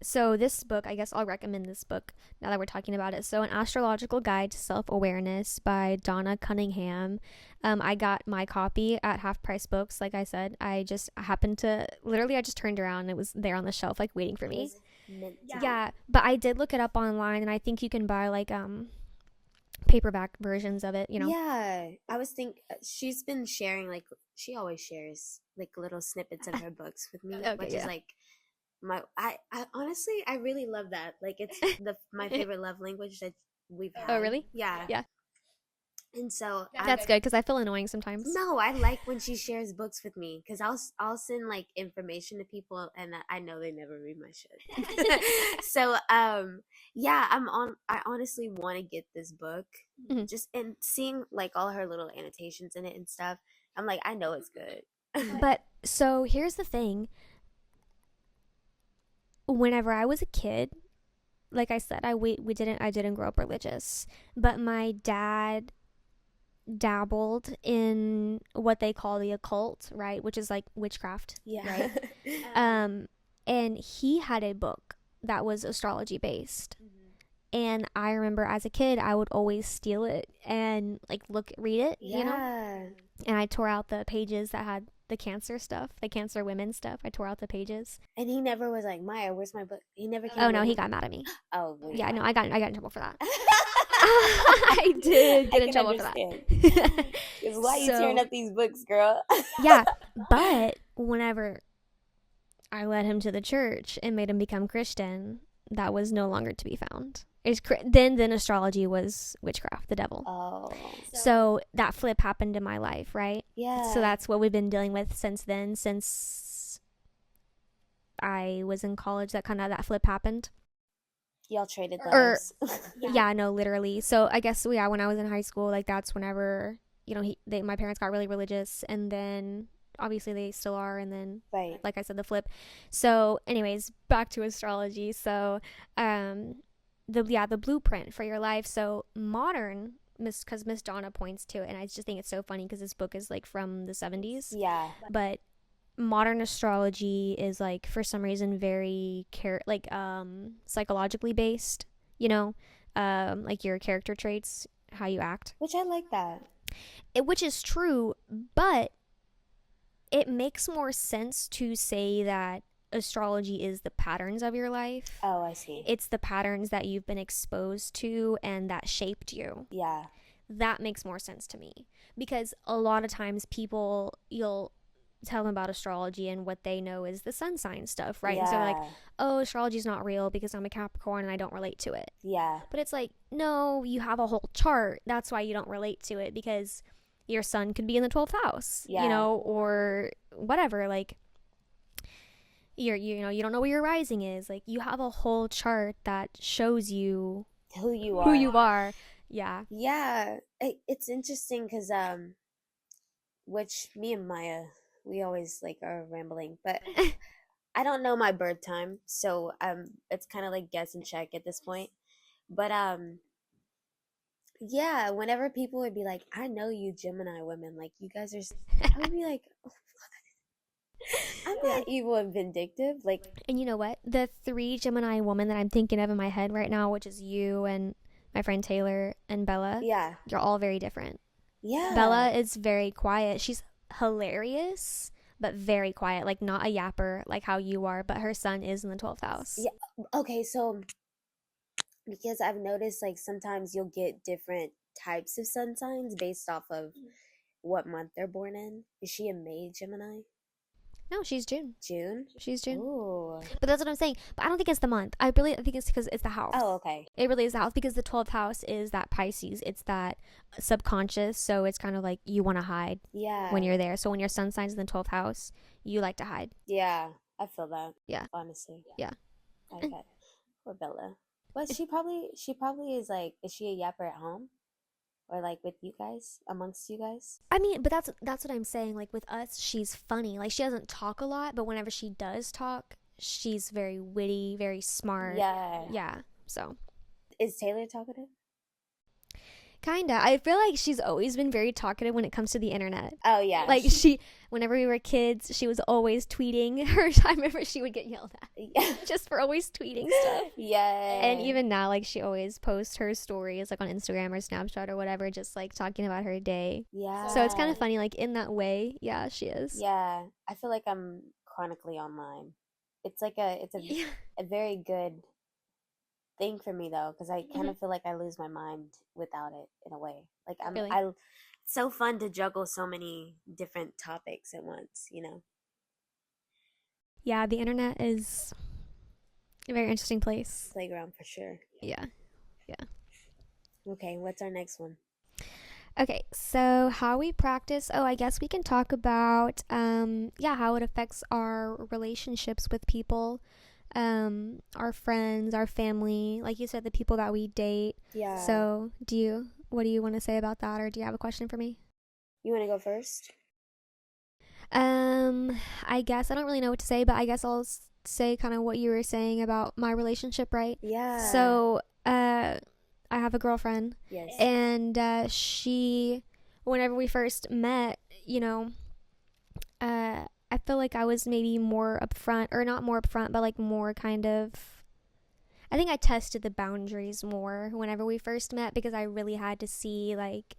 Speaker 2: so this book, I guess I'll recommend this book now that we're talking about it. So, An Astrological Guide to Self-Awareness by Donna Cunningham. I got my copy at Half Price Books. Like I said, I just happened to, literally I just turned around and it was there on the shelf, like waiting for
Speaker 1: It
Speaker 2: me.
Speaker 1: was meant to be.
Speaker 2: Yeah, but I did look it up online, and I think you can buy like paperback versions of it.
Speaker 1: Yeah, I was she's been sharing like she always shares like little snippets of her books with me,
Speaker 2: Okay,
Speaker 1: which is
Speaker 2: yeah.
Speaker 1: like I honestly I really love that. Like it's the my favorite love language that we've
Speaker 2: Oh,
Speaker 1: had.
Speaker 2: really?
Speaker 1: Yeah.
Speaker 2: Yeah.
Speaker 1: And so
Speaker 2: That's good because I feel annoying sometimes.
Speaker 1: no, I like when she shares books with me because I'll send like information to people and I know they never read my shit. So yeah, I honestly want to get this book
Speaker 2: Mhm.
Speaker 1: just and seeing like all her little annotations in it and stuff. I'm like I know it's good.
Speaker 2: But so here's the thing. Whenever I was a kid, like I said, I didn't grow up religious, but my dad dabbled in what they call the occult, right? Which is like witchcraft,
Speaker 1: Yeah.
Speaker 2: right? Um, and he had a book that was astrology based. And I remember as a kid, I would always steal it and like read it.
Speaker 1: Yeah.
Speaker 2: And I tore out the pages that had the cancer stuff, the cancer women stuff. I tore out the pages.
Speaker 1: And he never was like, Maya, where's my book? He never came
Speaker 2: Oh
Speaker 1: to
Speaker 2: no, he
Speaker 1: me.
Speaker 2: got mad at me.
Speaker 1: Oh, well,
Speaker 2: Yeah,
Speaker 1: yeah.
Speaker 2: no, I got in trouble for that. I did get in trouble for that.
Speaker 1: Because why are you tearing up these books, girl?
Speaker 2: Yeah, but whenever I led him to the church and made him become Christian, that was no longer to be found. Then astrology was witchcraft, the devil.
Speaker 1: Oh.
Speaker 2: So that flip happened in my life, right?
Speaker 1: Yeah.
Speaker 2: So that's what we've been dealing with since then, since I was in college. That flip happened.
Speaker 1: Y'all traded
Speaker 2: Or
Speaker 1: lives.
Speaker 2: yeah, no, literally. So I guess yeah, when I was in high school, like that's whenever my parents got really religious, and then obviously they still are, and then
Speaker 1: Right.
Speaker 2: like I said, the flip. So, anyways, back to astrology. So, the blueprint for your life. So modern, because Miss Donna points to it, and I just think it's so funny because this book is like from the 70s.
Speaker 1: Yeah.
Speaker 2: But modern astrology is like for some reason very psychologically based, like your character traits, how you act,
Speaker 1: Which I like that.
Speaker 2: which is true, but it makes more sense to say that astrology is the patterns of your life.
Speaker 1: Oh, I see.
Speaker 2: It's the patterns that you've been exposed to and that shaped you.
Speaker 1: Yeah.
Speaker 2: That makes more sense to me because a lot of times you'll tell them about astrology and what they know is the sun sign stuff, right?
Speaker 1: Yeah.
Speaker 2: And so they're like, oh, astrology's not real because I'm a Capricorn and I don't relate to it.
Speaker 1: Yeah.
Speaker 2: But it's like, no, you have a whole chart. That's why you don't relate to it because your sun could be in the 12th house, or whatever. Like, you don't know where your rising is. Like, you have a whole chart that shows you
Speaker 1: who you
Speaker 2: are. Yeah.
Speaker 1: Yeah. It's interesting because which me and Maya, we always like are rambling, but I don't know my birth time, so it's kind of like guess and check at this point. But yeah, whenever people would be like, I know you Gemini women, like you guys are, I would be like, oh, I'm not evil and vindictive. Like,
Speaker 2: and you know what? The 3 Gemini women that I'm thinking of in my head right now, which is you and my friend Taylor and Bella.
Speaker 1: Yeah.
Speaker 2: You're all very different.
Speaker 1: Yeah.
Speaker 2: Bella is very quiet. She's hilarious, but very quiet. Like, not a yapper like how you are, but her sun is in the 12th house.
Speaker 1: Yeah. Okay, so because I've noticed like sometimes you'll get different types of sun signs based off of what month they're born in. Is she a May Gemini?
Speaker 2: No, she's June.
Speaker 1: June?
Speaker 2: She's June.
Speaker 1: Ooh.
Speaker 2: But that's what I'm saying. But I don't think it's the month. I think it's because it's the house.
Speaker 1: Oh, okay.
Speaker 2: It really is the house because the 12th house is that Pisces. It's that subconscious. So it's kind of like you want to hide when you're there. So when your sun signs in the 12th house, you like to hide.
Speaker 1: Yeah, I feel that.
Speaker 2: Yeah.
Speaker 1: Honestly.
Speaker 2: Yeah.
Speaker 1: Okay. Poor Bella. But she probably is like, is she a yapper at home? Or like with you guys, amongst you guys?
Speaker 2: I mean, but that's what I'm saying. Like with us, she's funny. Like she doesn't talk a lot, but whenever she does talk, she's very witty, very smart.
Speaker 1: Yeah.
Speaker 2: Yeah. So.
Speaker 1: Is Taylor talkative?
Speaker 2: Kinda. I feel like she's always been very talkative when it comes to the internet.
Speaker 1: Oh yeah.
Speaker 2: Like whenever we were kids, she was always tweeting. I remember she would get yelled at just for always tweeting stuff.
Speaker 1: Yeah.
Speaker 2: And even now, like she always posts her stories like on Instagram or Snapchat or whatever, just like talking about her day.
Speaker 1: Yeah.
Speaker 2: So it's kind of funny, like in that way. Yeah, she is.
Speaker 1: Yeah. I feel like I'm chronically online. It's like a very good thing for me though, because I kind
Speaker 2: Hmm.
Speaker 1: of feel like I lose my mind without it in a way. Like
Speaker 2: Really?
Speaker 1: I, it's so fun to juggle so many different topics at once, you know?
Speaker 2: Yeah, the internet is a very interesting place.
Speaker 1: Playground for sure.
Speaker 2: Yeah, yeah.
Speaker 1: Okay, what's our next one?
Speaker 2: Okay, so how we practice. Oh, I guess we can talk about yeah, how it affects our relationships with people, our friends, our family, like you said, the people that we date.
Speaker 1: Yeah.
Speaker 2: So, what do you want to say about that, or do you have a question for me?
Speaker 1: You want to go first?
Speaker 2: Um, I guess I don't really know what to say, but I guess I'll say kind of what you were saying about my relationship, right?
Speaker 1: Yeah.
Speaker 2: So, I have a girlfriend,
Speaker 1: Yes.
Speaker 2: and she, whenever we first met, you know, I feel like I was maybe more upfront, or not more upfront, but like more kind of. I think I tested the boundaries more whenever we first met because I really had to see like,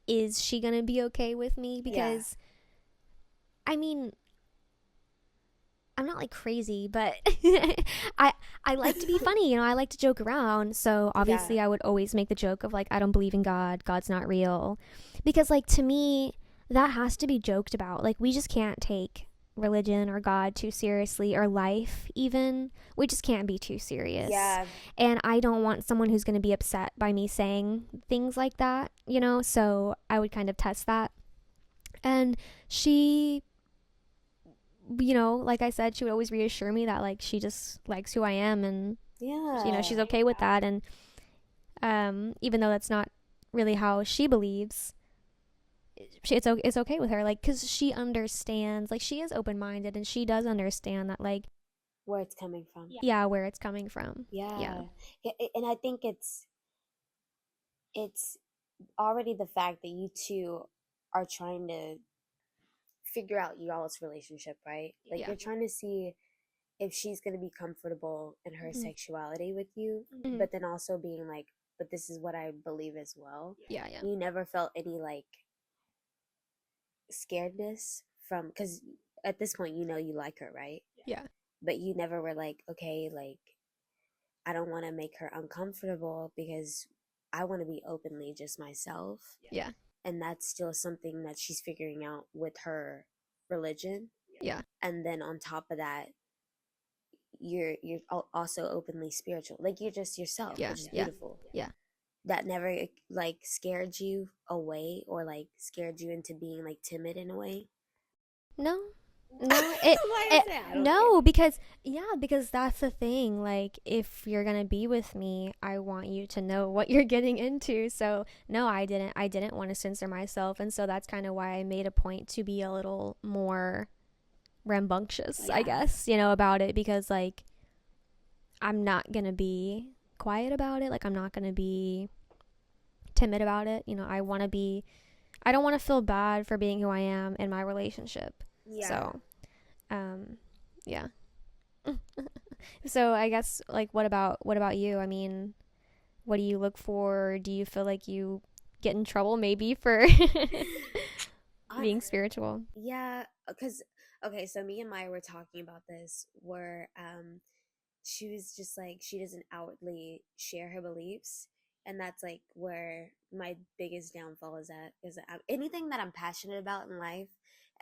Speaker 2: is she gonna be okay with me?
Speaker 1: Yeah.
Speaker 2: Because I mean, I'm not like crazy, but I I like to be funny, I like to joke around. So
Speaker 1: Yeah.
Speaker 2: obviously I would always make the joke of like I don't believe in God, God's not real. Because like to me that has to be joked about. Like we just can't take religion or God too seriously, or life even. We just can't be too serious.
Speaker 1: Yeah.
Speaker 2: And I don't want someone who's going to be upset by me saying things like that, So I would kind of test that. And she, like I said, she would always reassure me that like she just likes who I am, and
Speaker 1: Yeah.
Speaker 2: she's okay with that. And even though that's not really how she believes, it's okay with her, like, because she understands, like, she is open-minded and she does understand that, like,
Speaker 1: Where it's coming from.
Speaker 2: yeah, where it's coming from. Yeah.
Speaker 1: Yeah. Yeah, and I think it's already the fact that you two are trying to figure out y'all's relationship, right? Like
Speaker 2: Yeah.
Speaker 1: you're trying to see if she's going to be comfortable in her
Speaker 2: Hmm.
Speaker 1: sexuality with you,
Speaker 2: Hmm.
Speaker 1: but then also being like, but this is what I believe as well.
Speaker 2: Yeah. Yeah.
Speaker 1: You never felt any like scaredness from, because at this point, you know, you like her, right?
Speaker 2: Yeah.
Speaker 1: But you never were like, okay, like, I don't want to make her uncomfortable because I want to be openly just myself.
Speaker 2: Yeah.
Speaker 1: And that's still something that she's figuring out with her religion.
Speaker 2: Yeah.
Speaker 1: And then on top of that, you're also openly spiritual. Like you're just yourself,
Speaker 2: Yeah.
Speaker 1: which is
Speaker 2: Yeah.
Speaker 1: beautiful.
Speaker 2: Yeah.
Speaker 1: That never like scared you away or like scared you into being like timid in a way.
Speaker 2: No. No, it,
Speaker 1: Why is
Speaker 2: it
Speaker 1: that? I don't get
Speaker 2: no,
Speaker 1: it.
Speaker 2: because yeah, because that's the thing. Like, if you're gonna be with me, I want you to know what you're getting into. So no, I didn't want to censor myself, and so that's kind of why I made a point to be a little more rambunctious, I
Speaker 1: Yeah.
Speaker 2: guess, about it, because like I'm not gonna be quiet about it. Like, I'm not gonna be timid about it. I don't want to feel bad for being who I am in my relationship.
Speaker 1: Yeah.
Speaker 2: So, um, yeah. So I guess, like, what about you? I mean, what do you look for? Do you feel like you get in trouble maybe for
Speaker 1: I,
Speaker 2: being spiritual?
Speaker 1: yeah, because okay, so me and Maya were talking about this where she was just like she doesn't outwardly share her beliefs, and that's like where my biggest downfall is at, is that anything that I'm passionate about in life,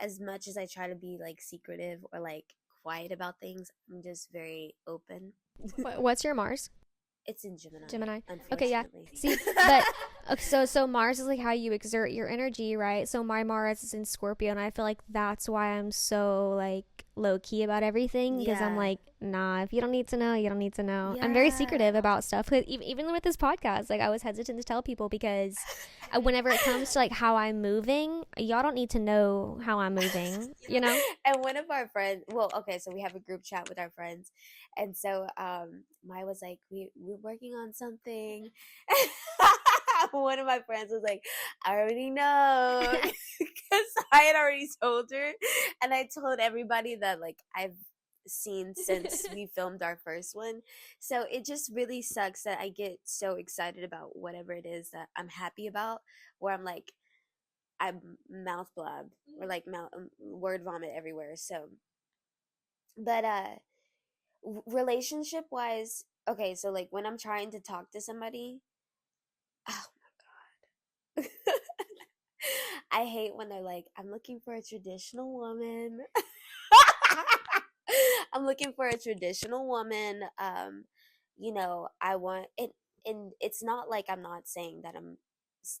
Speaker 1: as much as I try to be like secretive or like quiet about things, I'm just very open.
Speaker 2: What's your Mars?
Speaker 1: It's in Gemini,
Speaker 2: Gemini. Okay, yeah.
Speaker 1: unfortunately.
Speaker 2: See, but so Mars is like how you exert your energy, right? So my Mars is in Scorpio, and I feel like that's why I'm so like low key about everything, because I'm
Speaker 1: Yeah.
Speaker 2: like, nah, if you don't need to know, you don't need to know. I'm very
Speaker 1: Yeah.
Speaker 2: secretive about stuff. 'Cause even with this podcast, like I was hesitant to tell people because whenever it comes to like how I'm moving, y'all don't need to know how I'm moving, you know?
Speaker 1: And one of our friends, well, okay, so we have a group chat with our friends, and so Maya was like, we're working on something. One of my friends was like, I already know, because I had already told her, and I told everybody that like I've seen since we filmed our first one. So it just really sucks that I get so excited about whatever it is that I'm happy about, where I'm like, I mouth blab or like mouth word vomit everywhere. So, but relationship wise, okay, so like when I'm trying to talk to somebody, oh my God. I hate when they're like, I'm looking for a traditional woman. I'm looking for a traditional woman. I want it, and it's not like I'm not saying that I'm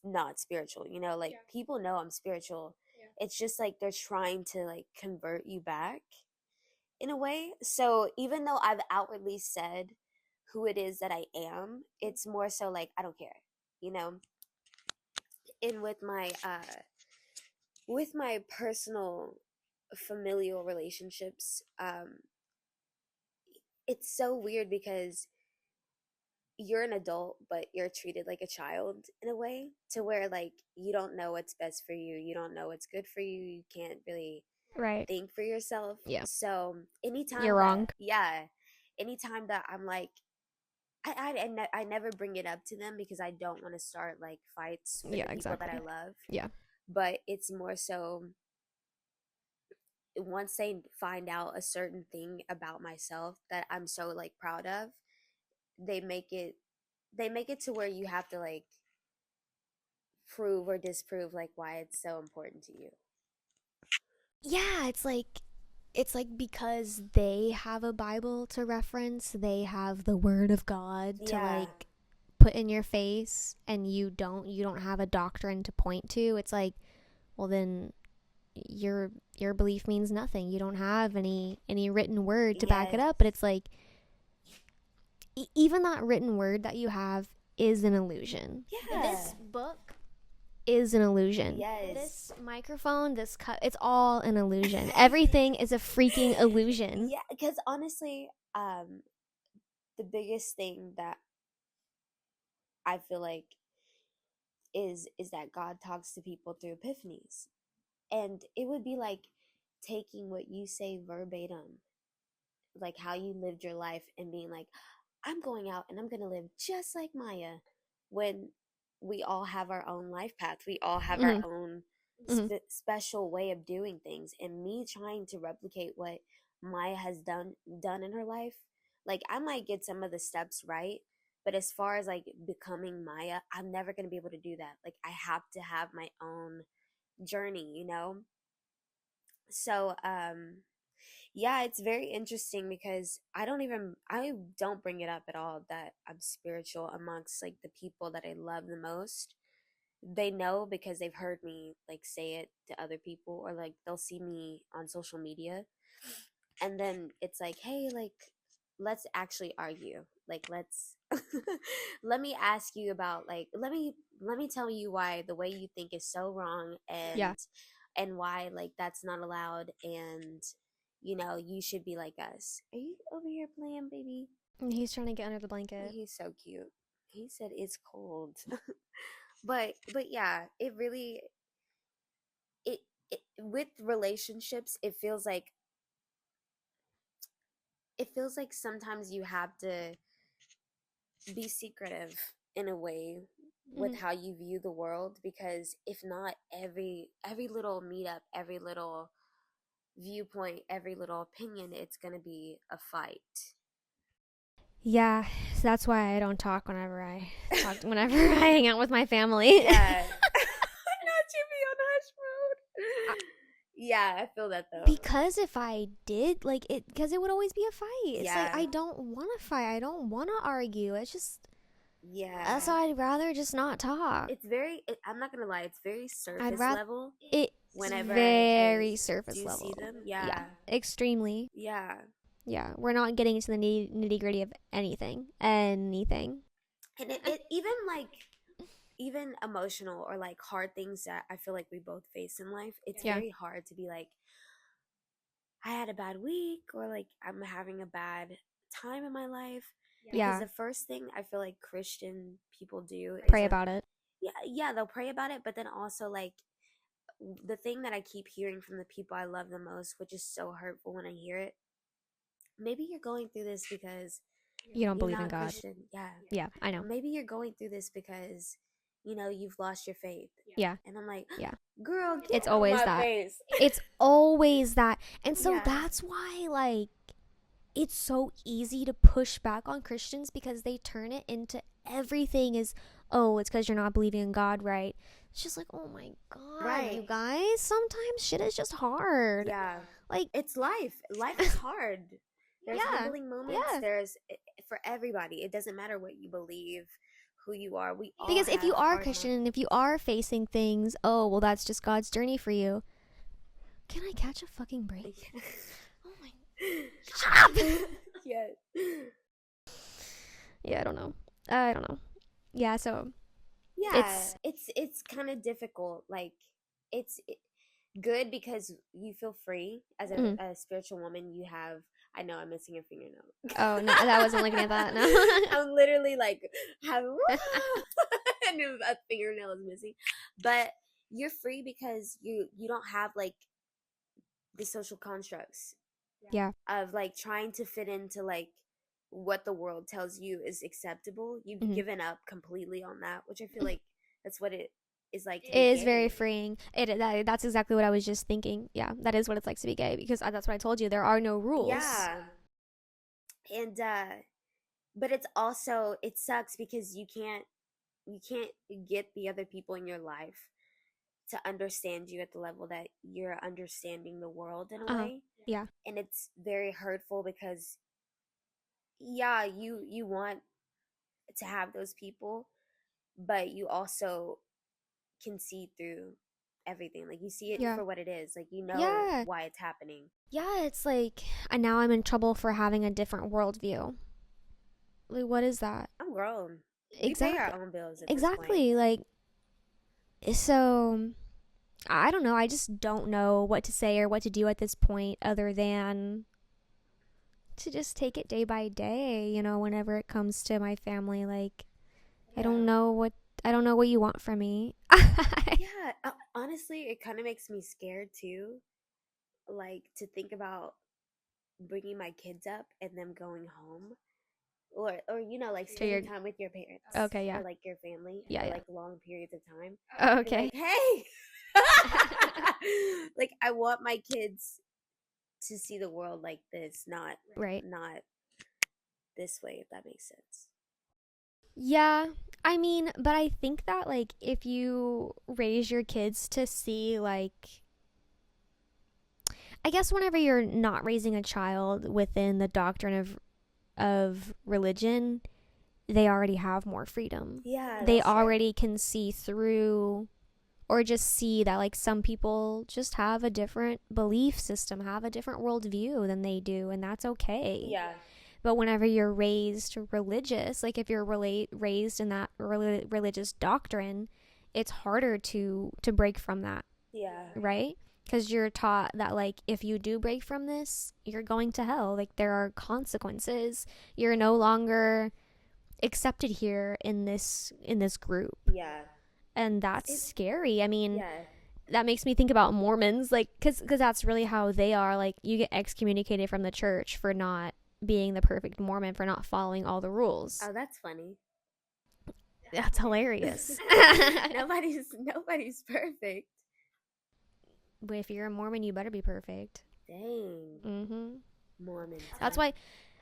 Speaker 1: not spiritual. Like people know I'm spiritual. It's just like they're trying to like convert you back in a way. So even though I've outwardly said who it is that I am, it's more so like I don't care, you know. And with my personal familial relationships, it's so weird because you're an adult but you're treated like a child in a way, to where like you don't know what's best for you, you don't know what's good for you, you can't really
Speaker 2: Right.
Speaker 1: think for yourself.
Speaker 2: Yeah.
Speaker 1: So
Speaker 2: You're
Speaker 1: anytime that,
Speaker 2: wrong.
Speaker 1: yeah, anytime that I'm like, I never bring it up to them because I don't want to start like fights with the
Speaker 2: Yeah,
Speaker 1: people that I
Speaker 2: exactly.
Speaker 1: love.
Speaker 2: Yeah.
Speaker 1: But it's more so once they find out a certain thing about myself that I'm so like proud of, they make it they make it to where you have to like prove or disprove like why it's so important to you.
Speaker 2: Yeah, it's like because they have a Bible to reference, they have the word of God to
Speaker 1: Yeah.
Speaker 2: like put in your face, and you don't have a doctrine to point to. It's like, well then your belief means nothing. You don't have any written word to back it
Speaker 1: Yes.
Speaker 2: up. But it's like even that written word that you have is an illusion.
Speaker 1: Yeah.
Speaker 2: This book is an illusion.
Speaker 1: Yes.
Speaker 2: This microphone, this cut, it's all an illusion. Everything is a freaking illusion.
Speaker 1: Yeah, because honestly, the biggest thing that I feel like is that God talks to people through epiphanies. And it would be like taking what you say verbatim, like how you lived your life, and being like, I'm going out and I'm going to live just like Maya, when we all have our own life path. We all have our
Speaker 2: Mm-hmm.
Speaker 1: own
Speaker 2: Mm-hmm.
Speaker 1: special way of doing things. And me trying to replicate what Maya has done in her life, like I might get some of the steps right, but as far as like becoming Maya, I'm never going to be able to do that. Like I have to have my own journey. So yeah, it's very interesting because I don't bring it up at all that I'm spiritual amongst like the people that I love the most. They know because they've heard me like say it to other people, or like they'll see me on social media, and then it's like, hey, like let's actually argue, like let's let me ask you about, like let me tell you why the way you think is so wrong,
Speaker 2: Yeah.
Speaker 1: and why like that's not allowed, and you should be like us. Are you over here playing, baby?
Speaker 2: And he's trying to get under the blanket.
Speaker 1: He's so cute. He said it's cold. But yeah, it really it with relationships, it feels like sometimes you have to be secretive in a way with
Speaker 2: Mm-hmm.
Speaker 1: how you view the world, because if not, every little meetup, every little viewpoint, every little opinion, it's going to be a fight.
Speaker 2: Yeah, so that's why I don't talk whenever I hang out with my family.
Speaker 1: Yeah. Not to be on hush mode. Yeah, I feel that though.
Speaker 2: Because if I did, like because it would always be a fight. It's like
Speaker 1: Yeah.
Speaker 2: I don't want to fight. I don't want to argue. It's just
Speaker 1: Yeah.
Speaker 2: that's why I'd rather just not talk.
Speaker 1: I'm not gonna lie, it's very
Speaker 2: I'd
Speaker 1: surface
Speaker 2: rather
Speaker 1: level
Speaker 2: it's
Speaker 1: whenever I
Speaker 2: very surface
Speaker 1: do see
Speaker 2: level.
Speaker 1: them.
Speaker 2: Yeah,
Speaker 1: Yeah.
Speaker 2: extremely.
Speaker 1: Yeah.
Speaker 2: Yeah, we're not getting into the nitty gritty of anything. Anything.
Speaker 1: And it even like, even emotional or like hard things that I feel like we both face in life, it's
Speaker 2: Yeah.
Speaker 1: very hard to be like, I had a bad week, or like I'm having a bad time in my life. Because
Speaker 2: Yeah.
Speaker 1: the first thing I feel like Christian people do is
Speaker 2: Pray
Speaker 1: like,
Speaker 2: about it.
Speaker 1: yeah, they'll pray about it, but then also like the thing that I keep hearing from the people I love the most, which is so hurtful when I hear it. Maybe you're going through this because
Speaker 2: You don't
Speaker 1: you're
Speaker 2: believe in
Speaker 1: not
Speaker 2: God.
Speaker 1: Christian. Yeah.
Speaker 2: Yeah, I
Speaker 1: Or
Speaker 2: know.
Speaker 1: maybe you're going through this because you've lost your faith.
Speaker 2: Yeah.
Speaker 1: And I'm like,
Speaker 2: Yeah.
Speaker 1: girl, get
Speaker 2: It's
Speaker 1: out
Speaker 2: always
Speaker 1: my
Speaker 2: that.
Speaker 1: face.
Speaker 2: It's always that. And so
Speaker 1: Yeah.
Speaker 2: that's why like it's so easy to push back on Christians because they turn it into everything is, oh, it's because you're not believing in God, right? It's just like, oh my God, you
Speaker 1: Right.
Speaker 2: guys, sometimes shit is just hard.
Speaker 1: Yeah.
Speaker 2: Like,
Speaker 1: It's life. Life is hard. There's
Speaker 2: yeah,
Speaker 1: humbling moments.
Speaker 2: yeah.
Speaker 1: For everybody. It doesn't matter what you believe, who you are. We all
Speaker 2: Because if you
Speaker 1: have
Speaker 2: are
Speaker 1: hard
Speaker 2: Christian
Speaker 1: moments.
Speaker 2: and if you are facing things, oh, well, that's just God's journey for you. Can I catch a fucking break? Oh my. Shut up!
Speaker 1: Yeah.
Speaker 2: Yeah, I don't know. Yeah, so
Speaker 1: Yeah,
Speaker 2: it's.
Speaker 1: it's kind of difficult. Like it's good because you feel free as
Speaker 2: Mm.
Speaker 1: a spiritual woman. You have I know I'm missing a fingernail.
Speaker 2: Oh, no, I wasn't looking at that.
Speaker 1: I'm literally like have and a fingernail is missing. But you're free because you don't have like the social constructs
Speaker 2: Yeah.
Speaker 1: of like trying to fit into like what the world tells you is acceptable. You've
Speaker 2: Mm-hmm.
Speaker 1: given up completely on that, which I feel like that's what it is like to
Speaker 2: It
Speaker 1: be
Speaker 2: is very
Speaker 1: gay.
Speaker 2: freeing. That's exactly what I was just thinking. Yeah, that is what it's like to be gay because that's what I told you. There are no rules.
Speaker 1: Yeah. And but it's also it sucks because you can't get the other people in your life to understand you at the level that you're understanding the world in a
Speaker 2: Uh huh.
Speaker 1: way.
Speaker 2: Yeah.
Speaker 1: And it's very hurtful because yeah, you want to have those people, but you also can see through everything. Like you see it
Speaker 2: Yeah.
Speaker 1: for what it is. Like you know
Speaker 2: Yeah.
Speaker 1: why it's happening.
Speaker 2: Yeah, it's like, and now I'm in trouble for having a different worldview. Like, what is that?
Speaker 1: I'm grown. We pay
Speaker 2: Exactly.
Speaker 1: our own bills at this point.
Speaker 2: Exactly. Like, so I don't know. I just don't know what to say or what to do at this point other than to just take it day by day, whenever it comes to my family. Like, I
Speaker 1: Yeah.
Speaker 2: don't know what you want from me.
Speaker 1: Yeah, honestly, it kind of makes me scared too. Like to think about bringing my kids up and them going home, or like
Speaker 2: So you're
Speaker 1: spending time with your parents
Speaker 2: okay, yeah.
Speaker 1: or like your family
Speaker 2: Yeah,
Speaker 1: for
Speaker 2: yeah.
Speaker 1: like long periods of time. And
Speaker 2: Okay.
Speaker 1: like, hey, like I want my kids to see the world like this,
Speaker 2: Right.
Speaker 1: not this way, if that makes sense.
Speaker 2: Yeah. I mean, but I think that like if you raise your kids to see like I guess whenever you're not raising a child within the doctrine of religion, they already have more freedom.
Speaker 1: Yeah,
Speaker 2: They
Speaker 1: that's true.
Speaker 2: already can see through or just see that like some people just have a different belief system, have a different worldview than they do, and that's okay.
Speaker 1: Yeah,
Speaker 2: But whenever you're raised religious, like if you're raised in that religious doctrine, it's harder to break from that,
Speaker 1: yeah,
Speaker 2: right? Because you're taught that like if you do break from this, you're going to hell. Like there are consequences. You're no longer accepted here in this group,
Speaker 1: yeah.
Speaker 2: and that's
Speaker 1: It,
Speaker 2: scary. I mean,
Speaker 1: yeah,
Speaker 2: that makes me think about Mormons, like because that's really how they are. Like you get excommunicated from the church for not being the perfect Mormon, for not following all the rules.
Speaker 1: oh, that's funny.
Speaker 2: That's hilarious.
Speaker 1: Nobody's perfect.
Speaker 2: But if you're a Mormon, you better be perfect.
Speaker 1: Dang,
Speaker 2: Mm-hmm.
Speaker 1: Mormon
Speaker 2: That's
Speaker 1: time.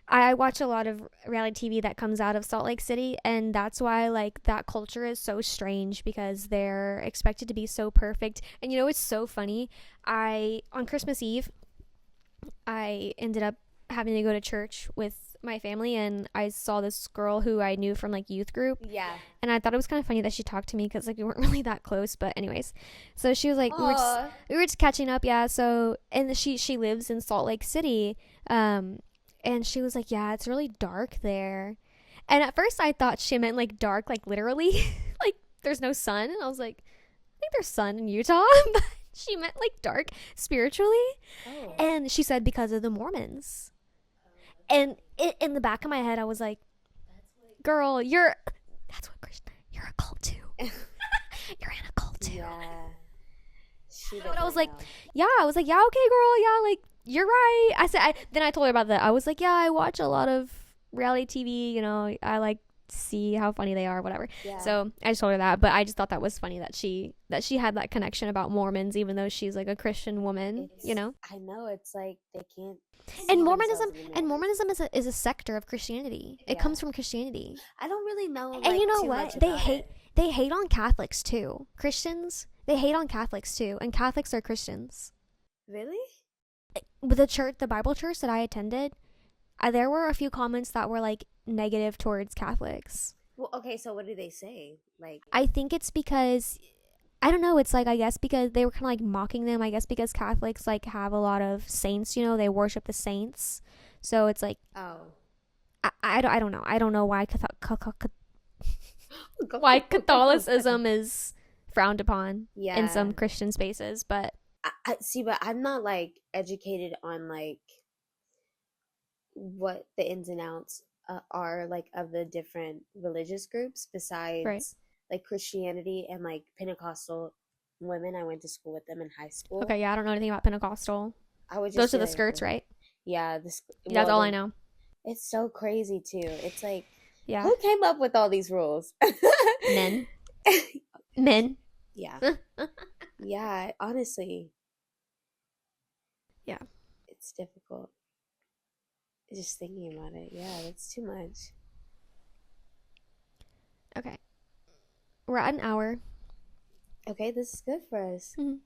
Speaker 2: why I watch a lot of reality TV that comes out of Salt Lake City, and that's why like that culture is so strange because they're expected to be so perfect. And it's so funny. I on Christmas Eve, I ended up having to go to church with my family, and I saw this girl who I knew from like youth group,
Speaker 1: Yeah.
Speaker 2: and I thought it was kind of funny that she talked to me because like we weren't really that close. But anyways, so she was like,
Speaker 1: Aw.
Speaker 2: we were just catching up, yeah. So and she lives in Salt Lake City, and she was like, yeah, it's really dark there. And at first I thought she meant like dark, like literally, like there's no sun. And I was like, I think there's sun in Utah, but she meant like dark spiritually.
Speaker 1: Oh.
Speaker 2: And she said because of the Mormons. And in the back of my head, I was like, girl, that's what Christian, you're a cult too. You're in a cult too.
Speaker 1: Yeah. She
Speaker 2: But I was
Speaker 1: doesn't
Speaker 2: like,
Speaker 1: know.
Speaker 2: yeah, okay, girl, yeah, like you're right. Then I told her about that. I was like, yeah, I watch a lot of reality TV. I like see how funny they are, whatever.
Speaker 1: Yeah.
Speaker 2: So I just told her that, but I just thought that was funny that she had that connection about Mormons, even though she's like a Christian woman, you
Speaker 1: It's
Speaker 2: know.
Speaker 1: I know it's like they can't
Speaker 2: And
Speaker 1: see
Speaker 2: Mormonism
Speaker 1: themselves in the
Speaker 2: and
Speaker 1: mirror.
Speaker 2: Mormonism is a sector of Christianity. It
Speaker 1: Yeah.
Speaker 2: comes from Christianity.
Speaker 1: I don't really know
Speaker 2: And
Speaker 1: like
Speaker 2: you know
Speaker 1: too
Speaker 2: what?
Speaker 1: much about it.
Speaker 2: They hate on Catholics too. Christians, they hate on Catholics too, and Catholics are Christians.
Speaker 1: Really?
Speaker 2: With the Bible church that I attended, there were a few comments that were like negative towards Catholics.
Speaker 1: Well, okay, so what do they say? Like,
Speaker 2: I think it's because I don't know. It's like I guess because they were kind of like mocking them. I guess because Catholics like have a lot of saints. You know, they worship the saints. So it's like
Speaker 1: oh.
Speaker 2: I don't know. I don't know why why Catholicism is frowned upon in
Speaker 1: Yeah.
Speaker 2: some Christian spaces, but
Speaker 1: I see, but I'm not like educated on like what the ins and outs are like of the different religious groups
Speaker 2: right.
Speaker 1: besides like Christianity and like Pentecostal women. I went to school with them in high school.
Speaker 2: Okay, yeah, I don't know anything about Pentecostal.
Speaker 1: I would just
Speaker 2: Those are
Speaker 1: be
Speaker 2: the
Speaker 1: like,
Speaker 2: skirts, right?
Speaker 1: yeah, this.
Speaker 2: That's
Speaker 1: Well,
Speaker 2: all I
Speaker 1: the
Speaker 2: know.
Speaker 1: it's so crazy too. It's like,
Speaker 2: Yeah.
Speaker 1: who came up with all these rules?
Speaker 2: Men. Men.
Speaker 1: Yeah, yeah. Honestly,
Speaker 2: Yeah.
Speaker 1: it's difficult. Just thinking about it. Yeah, that's too much.
Speaker 2: Okay. We're at an hour.
Speaker 1: Okay, this is good for us.
Speaker 2: Mhm.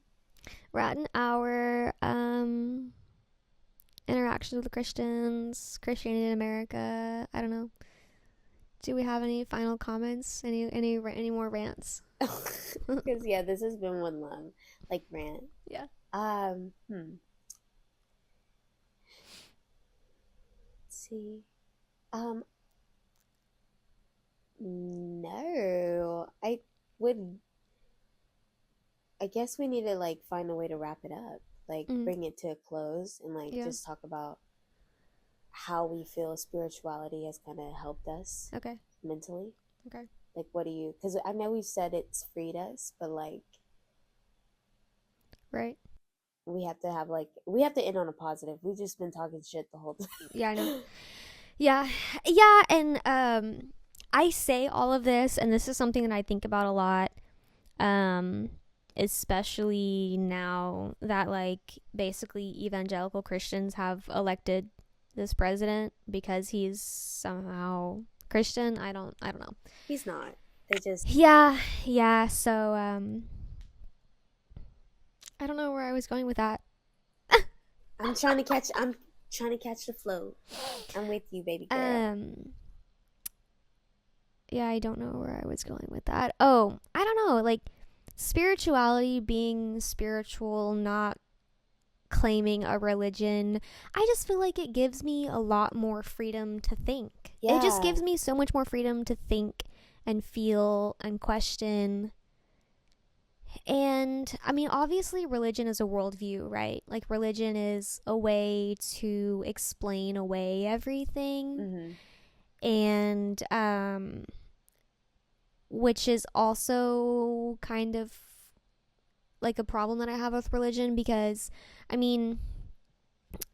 Speaker 2: We're at an hour. Interactions with the Christians, Christianity in America. I don't know. Do we have any final comments? Any more rants?
Speaker 1: Because yeah, this has been one long like rant.
Speaker 2: Yeah.
Speaker 1: Let's see. Um, no. Would I guess we need to like find a way to wrap it up. Like
Speaker 2: Mm,
Speaker 1: bring it to a close and like
Speaker 2: yeah.
Speaker 1: just talk about how we feel spirituality has kind of helped us
Speaker 2: Okay.
Speaker 1: mentally.
Speaker 2: Okay.
Speaker 1: Like what do you because I know we've said it's freed us, but like
Speaker 2: Right.
Speaker 1: we have to end on a positive. We've just been talking shit the whole
Speaker 2: Yeah, I know.
Speaker 1: time.
Speaker 2: Yeah. Yeah, and I say all of this and this is something that I think about a lot. Um especially now that like basically evangelical Christians have elected this president because he's somehow Christian. I don't know.
Speaker 1: He's not. They just
Speaker 2: Yeah, yeah, so I don't know where I was going with that.
Speaker 1: I'm trying to catch the flow. I'm with you, baby girl.
Speaker 2: Um yeah, I don't know where I was going with that. Oh, I don't know, like spirituality, being spiritual, not claiming a religion. I just feel like it gives me a lot more freedom to think. It just
Speaker 1: Yeah.
Speaker 2: gives me so much more freedom to think and feel and question. And I mean, obviously, religion is a worldview, right? Like, religion is a way to explain away everything.
Speaker 1: Mm-hmm.
Speaker 2: And, which is also kind of like a problem that I have with religion because, I mean,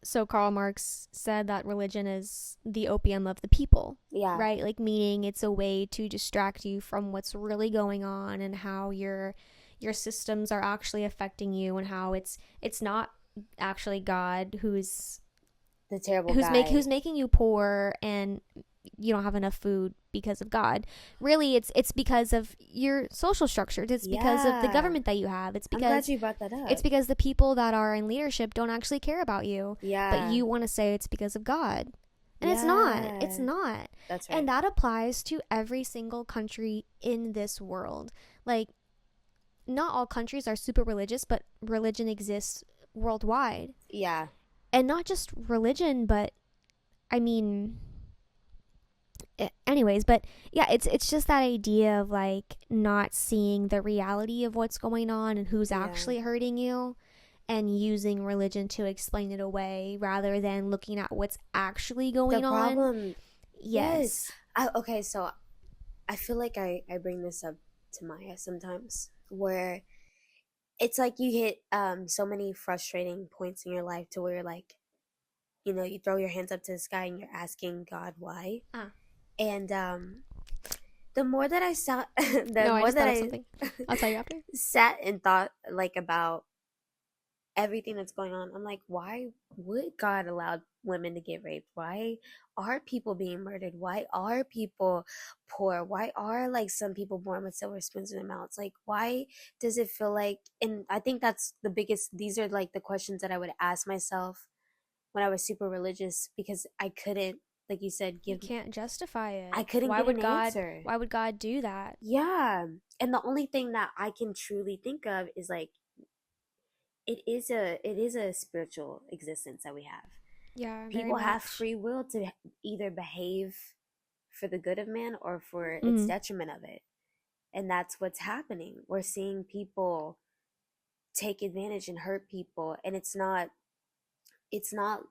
Speaker 2: so Karl Marx said that religion is the opium of the people,
Speaker 1: Yeah.
Speaker 2: right? Like meaning it's a way to distract you from what's really going on and how your systems are actually affecting you and how it's not actually God
Speaker 1: The terrible guy.
Speaker 2: who's making you poor and you don't have enough food because of God. Really, it's because of your social structures. It's because of the
Speaker 1: Yeah.
Speaker 2: government that you have.
Speaker 1: I'm glad you brought that
Speaker 2: It's
Speaker 1: up.
Speaker 2: because the people that are in leadership don't actually care about you. But
Speaker 1: Yeah.
Speaker 2: you want to say it's because of God. And it's not. It's
Speaker 1: Yeah.
Speaker 2: not.
Speaker 1: That's right.
Speaker 2: And that applies to every single country in this world. Like, not all countries are super religious, but religion exists worldwide.
Speaker 1: Yeah.
Speaker 2: And not just religion, but I mean, anyways, but yeah, it's just that idea of like not seeing the reality of what's going on and who's
Speaker 1: Yeah.
Speaker 2: actually hurting you and using religion to explain it away rather than looking at what's actually
Speaker 1: The
Speaker 2: going on.
Speaker 1: problem.
Speaker 2: Yes.
Speaker 1: Okay, so I feel like I bring this up to Maya sometimes where it's like you hit so many frustrating points in your life to where like you know you throw your hands up to the sky and you're asking God why.
Speaker 2: Uh.
Speaker 1: And the more that I sat, the
Speaker 2: No, I
Speaker 1: more
Speaker 2: just
Speaker 1: that
Speaker 2: thought of
Speaker 1: I
Speaker 2: something. I'll tell you after.
Speaker 1: sat and thought like about everything that's going on, I'm like, why would God allow women to get raped? Why are people being murdered? Why are people poor? Why are like some people born with silver spoons in their mouths? Like, why does it feel like? And I think that's the biggest. These are like the questions that I would ask myself when I was super religious because I couldn't, like you said,
Speaker 2: You
Speaker 1: give.
Speaker 2: can't justify
Speaker 1: I
Speaker 2: it.
Speaker 1: couldn't get an answer.
Speaker 2: Why would God do that?
Speaker 1: Yeah. And the only thing that I can truly think of is like it is a spiritual existence that we have.
Speaker 2: Yeah, very
Speaker 1: People have
Speaker 2: much.
Speaker 1: free will to either behave for the good of man or for its
Speaker 2: Mm.
Speaker 1: detriment of it. And that's what's happening. We're seeing people take advantage and hurt people, and it's not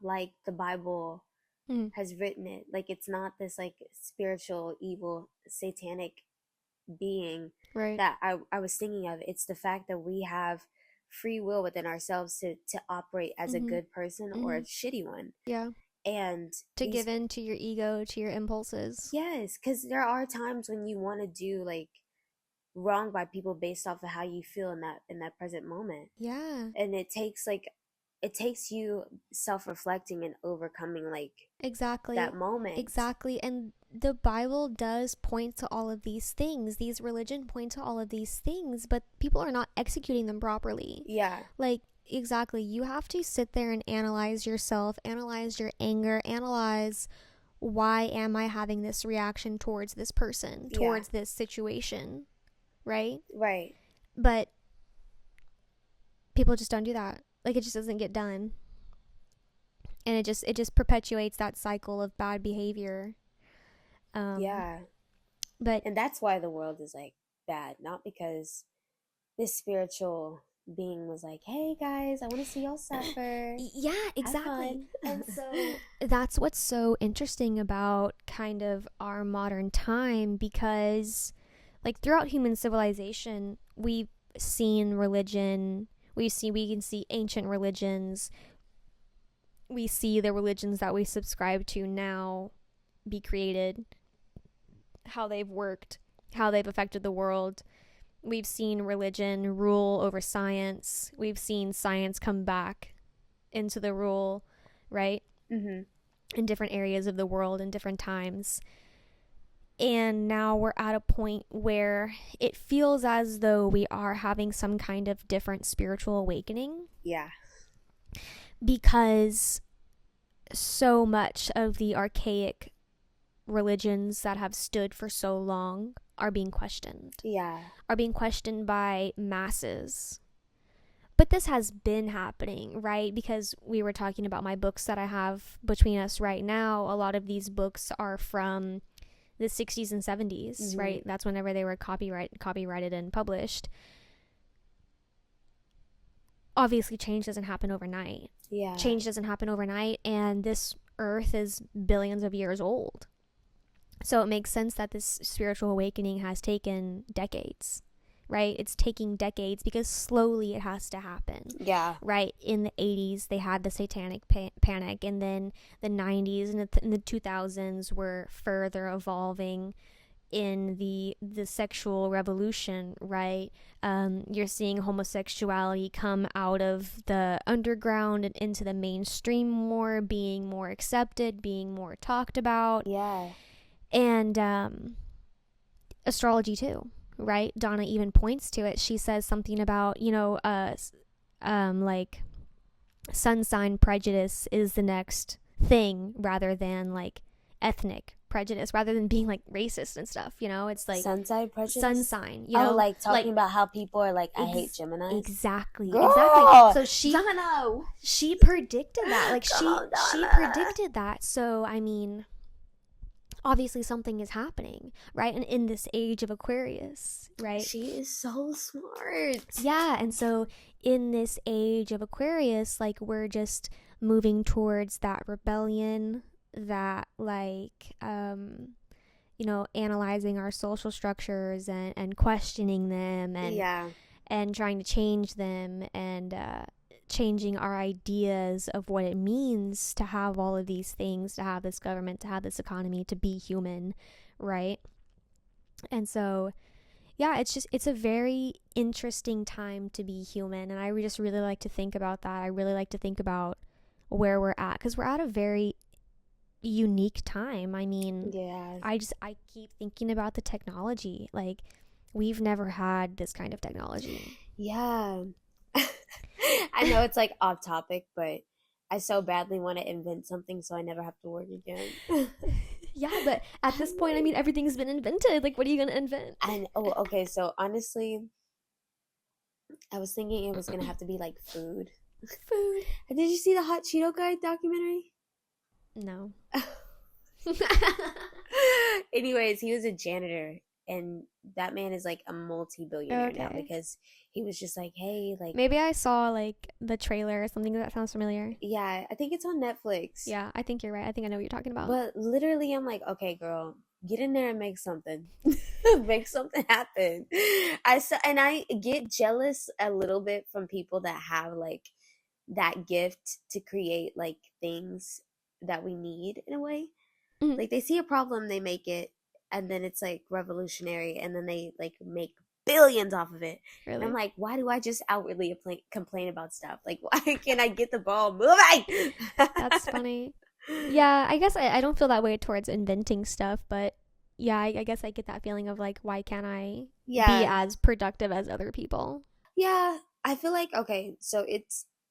Speaker 1: like the Bible
Speaker 2: Mm.
Speaker 1: has written it. Like it's not this like spiritual evil satanic being
Speaker 2: Right.
Speaker 1: that I was thinking of. It's the fact that we have free will within ourselves to operate as a
Speaker 2: Mhm.
Speaker 1: good person or a
Speaker 2: Mhm.
Speaker 1: shitty one.
Speaker 2: Yeah.
Speaker 1: And
Speaker 2: To
Speaker 1: these,
Speaker 2: give in to your ego, to your impulses.
Speaker 1: yes, because there are times when you want to do like wrong by people based off of how you feel in that present moment.
Speaker 2: Yeah.
Speaker 1: And it takes you self-reflecting and overcoming like that
Speaker 2: Exactly.
Speaker 1: moment.
Speaker 2: Exactly. And the Bible does point to all of these things. These religion point to all of these things, but people are not executing them properly.
Speaker 1: Yeah.
Speaker 2: Like, exactly. You have to sit there and analyze yourself, analyze your anger, analyze why am I having this reaction towards this person,
Speaker 1: Yeah.
Speaker 2: towards this situation, right?
Speaker 1: Right.
Speaker 2: But people just don't do that. Like, it just doesn't get done. And it just perpetuates that cycle of bad behavior.
Speaker 1: Yeah.
Speaker 2: But
Speaker 1: And that's why the world is like bad, not because this spiritual being was like, "Hey guys, I want to see y'all suffer.
Speaker 2: yeah,
Speaker 1: Have
Speaker 2: exactly.
Speaker 1: fun."
Speaker 2: And so that's what's so interesting about kind of our modern time, because like throughout human civilization, we've seen religion, we can see ancient religions, we see the religions that we subscribe to now be created, how they've worked, how they've affected the world. We've seen religion rule over science. We've seen science come back into the rule, right?
Speaker 1: Mhm.
Speaker 2: In different areas of the world in different times. And now we're at a point where it feels as though we are having some kind of different spiritual awakening,
Speaker 1: Yeah.
Speaker 2: because so much of the archaic religions that have stood for so long
Speaker 1: Yeah.
Speaker 2: are being questioned by masses. But this has been happening, right? Because we were talking about my books that I have between us right now. A lot of these books are from the 60s and 70s,
Speaker 1: Mhm.
Speaker 2: right? That's whenever they were copyrighted and published. Obviously, change doesn't happen overnight.
Speaker 1: Yeah.
Speaker 2: Change doesn't happen overnight, and this earth is billions of years old. So it makes sense that this spiritual awakening has taken decades, right? It's taking decades because slowly it has to happen,
Speaker 1: Yeah.
Speaker 2: right? In the 80s, they had the satanic panic, and then the 90s and the 2000s were further evolving in the sexual revolution, right? You're seeing homosexuality come out of the underground and into the mainstream more, being more accepted, being more talked about.
Speaker 1: Yeah.
Speaker 2: And astrology too, right? Donna even points to it. She says something about, like sun sign prejudice is the next thing, rather than like ethnic prejudice, rather than being like racist and stuff. It's like
Speaker 1: Sunside
Speaker 2: sun
Speaker 1: prejudice.
Speaker 2: sign.
Speaker 1: Oh, like
Speaker 2: Like
Speaker 1: talking about how people are like, I hate Geminis.
Speaker 2: exactly,
Speaker 1: Girl,
Speaker 2: So she
Speaker 1: Donna.
Speaker 2: she predicted that. Like
Speaker 1: Come on,
Speaker 2: she
Speaker 1: Donna.
Speaker 2: predicted that. So I mean, obviously something is happening, right? And in this age of Aquarius, right?
Speaker 1: She is so smart.
Speaker 2: Yeah, and so in this age of Aquarius, like we're just moving towards that rebellion, that like analyzing our social structures and questioning them,
Speaker 1: Yeah.
Speaker 2: and trying to change them, and changing our ideas of what it means to have all of these things, to have this government, to have this economy, to be human, right? And so, yeah, it's a very interesting time to be human. And I just really like to think about that. I really like to think about where we're at because we're at a very unique time. I mean,
Speaker 1: Yeah.
Speaker 2: I keep thinking about the technology. Like, we've never had this kind of technology.
Speaker 1: Yeah. I know it's like off topic, but I so badly want to invent something so I never have to work again.
Speaker 2: Yeah, but at this
Speaker 1: I'm
Speaker 2: point, I
Speaker 1: like,
Speaker 2: mean, everything's been invented. Like, what are you gonna invent?
Speaker 1: and oh, okay. So honestly, I was thinking it was gonna have to be like food.
Speaker 2: Food.
Speaker 1: Did you see the Hot Cheeto Guy documentary?
Speaker 2: No.
Speaker 1: Anyways, he was a janitor, and that man is like a multi-billionaire now
Speaker 2: Okay.
Speaker 1: because he was just like, hey, like,
Speaker 2: Maybe I saw like the trailer or something that sounds familiar.
Speaker 1: yeah, I think it's on Netflix.
Speaker 2: Yeah, I think you're right. I think I know what you're talking about.
Speaker 1: But literally, I'm like, okay, girl, get in there and make something, make something happen. And I get jealous a little bit from people that have like that gift to create like things that we need in a way.
Speaker 2: Mhm.
Speaker 1: Like they see a problem, they make it, and then it's like revolutionary, and then they like make billions off of it. And I'm
Speaker 2: Really?
Speaker 1: like, why do I just outwardly complain about stuff? Like, why can't I get the ball moving?
Speaker 2: That's funny. Yeah, I guess I don't feel that way towards inventing stuff, but yeah, I guess I get that feeling of like, why can't I be
Speaker 1: Yeah,
Speaker 2: as productive as other people?
Speaker 1: yeah. I feel like okay, so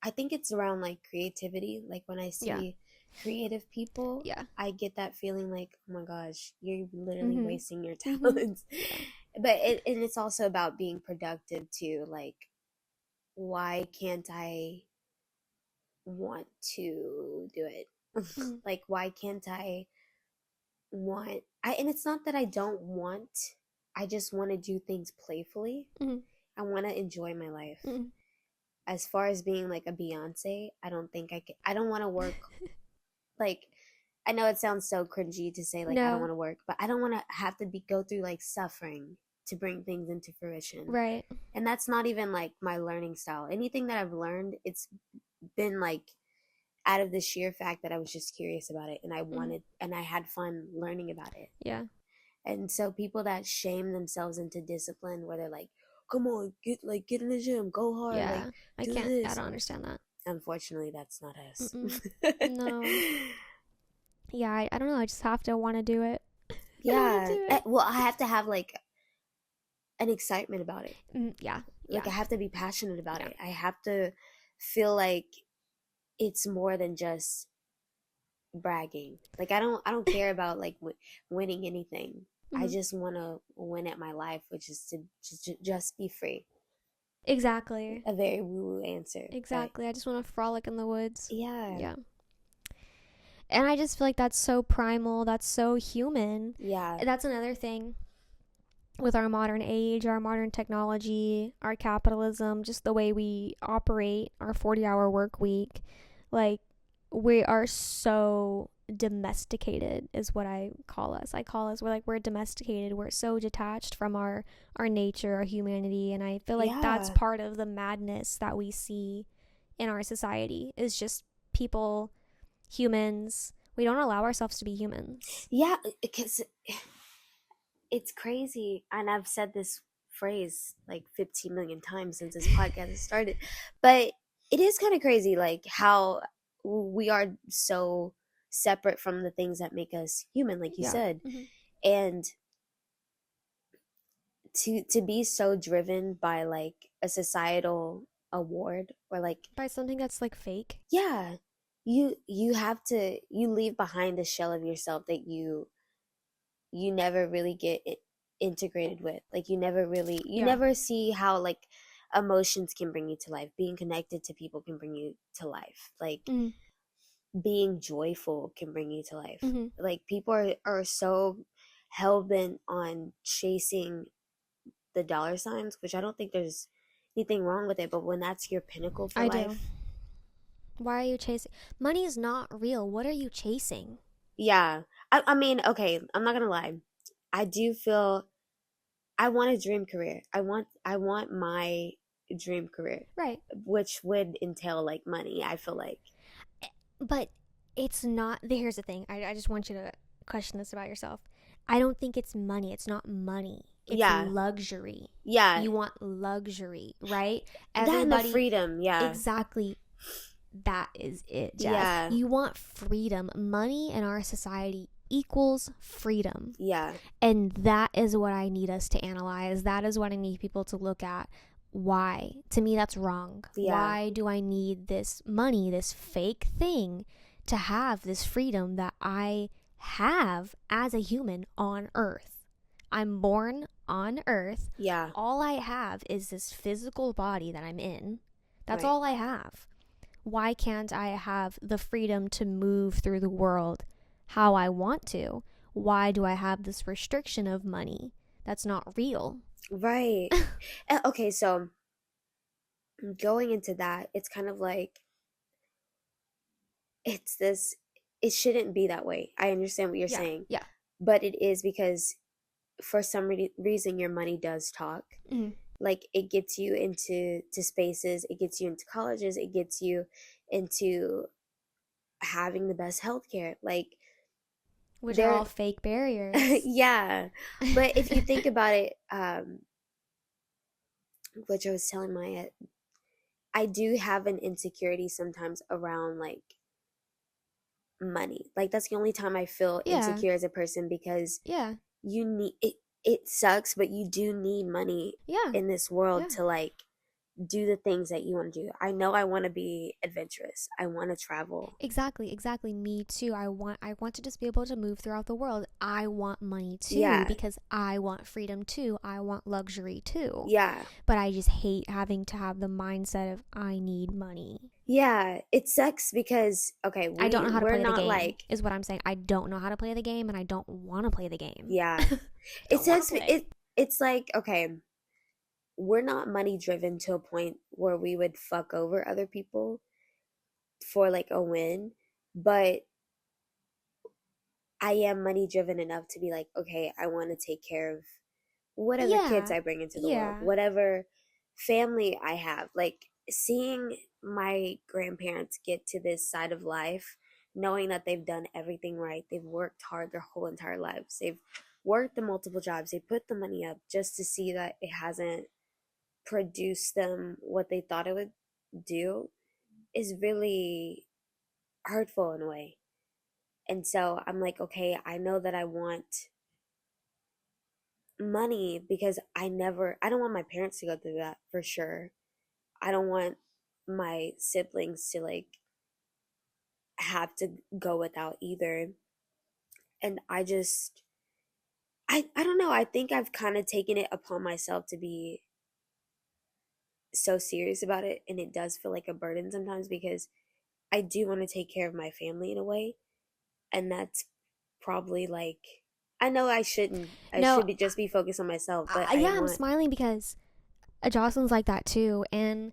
Speaker 1: I think it's around like creativity. Like when I
Speaker 2: Yeah.
Speaker 1: see creative people,
Speaker 2: Yeah.
Speaker 1: I get that feeling like, oh my gosh, you're literally
Speaker 2: Mhm.
Speaker 1: wasting your
Speaker 2: Mhm.
Speaker 1: talents.
Speaker 2: Yeah.
Speaker 1: But and it's also about being productive too. Like, why can't I want to do it?
Speaker 2: Mhm.
Speaker 1: Like, why can't I and it's not that I don't want, I just want to do things playfully.
Speaker 2: Mhm.
Speaker 1: I want to enjoy my life.
Speaker 2: Mhm.
Speaker 1: As far as being like a Beyonce, I don't think I can, I don't want to work like, I know it sounds so cringy to say like I don't
Speaker 2: No.
Speaker 1: want to work, but I don't want to have to be go through like suffering to bring things into fruition.
Speaker 2: Right.
Speaker 1: And that's not even like my learning style. Anything that I've learned, it's been like out of the sheer fact that I was just curious about it and I
Speaker 2: Mhm.
Speaker 1: wanted and I had fun learning about it.
Speaker 2: Yeah.
Speaker 1: And so people that shame themselves into discipline where they're like, come on, get in the gym, go hard, like
Speaker 2: Yeah. I
Speaker 1: do
Speaker 2: can't. I
Speaker 1: this.
Speaker 2: don't understand that.
Speaker 1: Unfortunately, that's not us.
Speaker 2: Mm-mm. No. Yeah. I don't know. I just have to want to do it. I want to
Speaker 1: Yeah.
Speaker 2: do it.
Speaker 1: Well, I have to have like an excitement about it.
Speaker 2: Yeah.
Speaker 1: Like
Speaker 2: Yeah.
Speaker 1: I have to be passionate about
Speaker 2: Yeah.
Speaker 1: it. I have to feel like it's more than just bragging. Like I don't care about like winning anything. I
Speaker 2: Mhm.
Speaker 1: just want to win at my life, which is to just be free.
Speaker 2: Exactly.
Speaker 1: A very woo woo answer, but
Speaker 2: Exactly. I just want to frolic in the woods.
Speaker 1: yeah,
Speaker 2: Yeah. And I just feel like that's so primal. That's so human.
Speaker 1: yeah,
Speaker 2: That's another thing with our modern age, our modern technology, our capitalism, just the way we operate, our 40-hour work week. Like, we are so domesticated is what I call us. I call us we're domesticated. We're so detached from our nature, our humanity, and I feel like that's
Speaker 1: yeah,
Speaker 2: part of the madness that we see in our society is just people, humans. We don't allow ourselves to be humans.
Speaker 1: yeah. Because it's crazy, and I've said this phrase like 15 million times since this podcast has started, but it is kind of crazy, like how we are so separate from the things that make us human, like you
Speaker 2: Yeah.
Speaker 1: said,
Speaker 2: Mm-hmm.
Speaker 1: and to be so driven by like a societal award or like
Speaker 2: By something that's like fake.
Speaker 1: yeah, you have to, you leave behind the shell of yourself that you never really get integrated with, like you
Speaker 2: Yeah.
Speaker 1: never see how like emotions can bring you to life, being connected to people can bring you to life, like
Speaker 2: Mm-hmm.
Speaker 1: being joyful can bring you to life.
Speaker 2: Mm-hmm.
Speaker 1: Like people are so hell-bent on chasing the dollar signs, which I don't think there's anything wrong with it, but when that's your pinnacle for
Speaker 2: I do.
Speaker 1: life,
Speaker 2: Why are you chasing? Money is not real. What are you chasing?
Speaker 1: yeah. I mean, okay, I'm not gonna lie, I do feel I want a dream career. I want my dream career,
Speaker 2: Right.
Speaker 1: which would entail like money, I feel like.
Speaker 2: But it's not. Here's the thing. I just want you to question this about yourself. I don't think it's money. It's not money. It's
Speaker 1: Yeah.
Speaker 2: luxury.
Speaker 1: Yeah.
Speaker 2: You want luxury, right?
Speaker 1: That and the
Speaker 2: Everybody,
Speaker 1: freedom. Yeah.
Speaker 2: exactly. That is it, Jazz.
Speaker 1: Yeah.
Speaker 2: You want freedom. Money in our society equals freedom.
Speaker 1: Yeah.
Speaker 2: And that is what I need us to analyze. That is what I need people to look at. Why? To me, that's wrong.
Speaker 1: Yeah.
Speaker 2: Why do I need this money, this fake thing, to have this freedom that I have as a human on Earth? I'm born on Earth.
Speaker 1: Yeah.
Speaker 2: All I have is this physical body that I'm in. That's
Speaker 1: Right.
Speaker 2: all I have. Why can't I have the freedom to move through the world how I want to? Why do I have this restriction of money that's not real?
Speaker 1: Right. Okay, so going into that, it's kind of like it's this it shouldn't be that way. I understand what you're
Speaker 2: Yeah,
Speaker 1: saying,
Speaker 2: yeah.
Speaker 1: but it is because for some reason your money does talk.
Speaker 2: Mm.
Speaker 1: Like it gets you into spaces, it gets you into colleges, it gets you into having the best healthcare. Like
Speaker 2: Which are all
Speaker 1: there
Speaker 2: fake barriers.
Speaker 1: yeah. But if you think about it, which I was telling my I do have an insecurity sometimes around like money. Like that's the only time I feel
Speaker 2: Yeah,
Speaker 1: insecure as a person because
Speaker 2: yeah,
Speaker 1: you need it sucks, but you do need money
Speaker 2: yeah,
Speaker 1: in this world
Speaker 2: yeah.
Speaker 1: to like do the things that you want to do. I know I want to be adventurous. I want to travel.
Speaker 2: Exactly, exactly. Me too. I want to just be able to move throughout the world. I want money too
Speaker 1: Yeah.
Speaker 2: because I want freedom too. I want luxury too.
Speaker 1: Yeah.
Speaker 2: But I just hate having to have the mindset of I need money.
Speaker 1: Yeah, it sucks because okay,
Speaker 2: I don't know how to
Speaker 1: we're
Speaker 2: play the
Speaker 1: not
Speaker 2: game,
Speaker 1: like
Speaker 2: is what I'm saying. I don't know how to play the game and I don't want to play the game.
Speaker 1: yeah. It
Speaker 2: Don't want to
Speaker 1: sucks
Speaker 2: play.
Speaker 1: it's like okay, we're not money driven to a point where we would fuck over other people for like a win, but I am money driven enough to be like, okay, I want to take care of whatever kids
Speaker 2: Yeah.
Speaker 1: I bring into the world,
Speaker 2: Yeah.
Speaker 1: whatever family I have. Like seeing my grandparents get to this side of life, knowing that they've done everything right, they've worked hard their whole entire lives, they've worked the multiple jobs, they put the money up just to see that it hasn't produced them what they thought it would do is really hurtful in a way. And so I'm like, okay, I know that I want money because I don't want my parents to go through that for sure. I don't want my siblings to like have to go without either. And I don't know, I think I've kind of taken it upon myself to be so serious about it and it does feel like a burden sometimes because I do want to take care of my family in a way and that's probably like I know I
Speaker 2: No,
Speaker 1: should be just be focused on myself, but I
Speaker 2: yeah, I'm
Speaker 1: want
Speaker 2: smiling because Jocelyn's like that too. And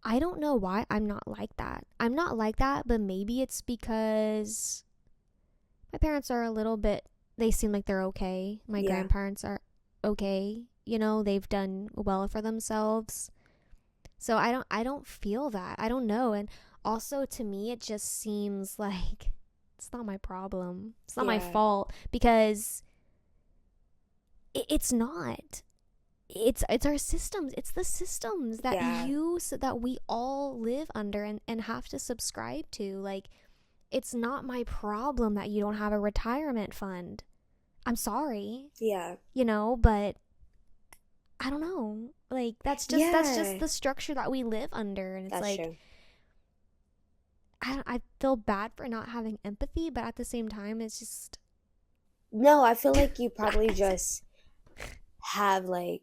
Speaker 2: I don't know why I'm not like that. I'm not like that, but maybe it's because my parents are a little bit, they seem like they're okay. My
Speaker 1: yeah,
Speaker 2: grandparents are okay. You know, they've done well for themselves. So I don't feel that. I don't know. And also to me it just seems like it's not my problem. It's not my
Speaker 1: yeah,
Speaker 2: fault because it's not. It's our systems. It's the systems that
Speaker 1: yeah,
Speaker 2: that we all live under and have to subscribe to. Like it's not my problem that you don't have a retirement fund. I'm sorry,
Speaker 1: yeah,
Speaker 2: but I don't know. Like that's just
Speaker 1: yeah.
Speaker 2: the structure that we live under, and it's
Speaker 1: That's
Speaker 2: like
Speaker 1: true.
Speaker 2: I feel bad for not having empathy, but at the same time, it's just
Speaker 1: No, I feel like you
Speaker 2: I
Speaker 1: probably
Speaker 2: guess
Speaker 1: just have like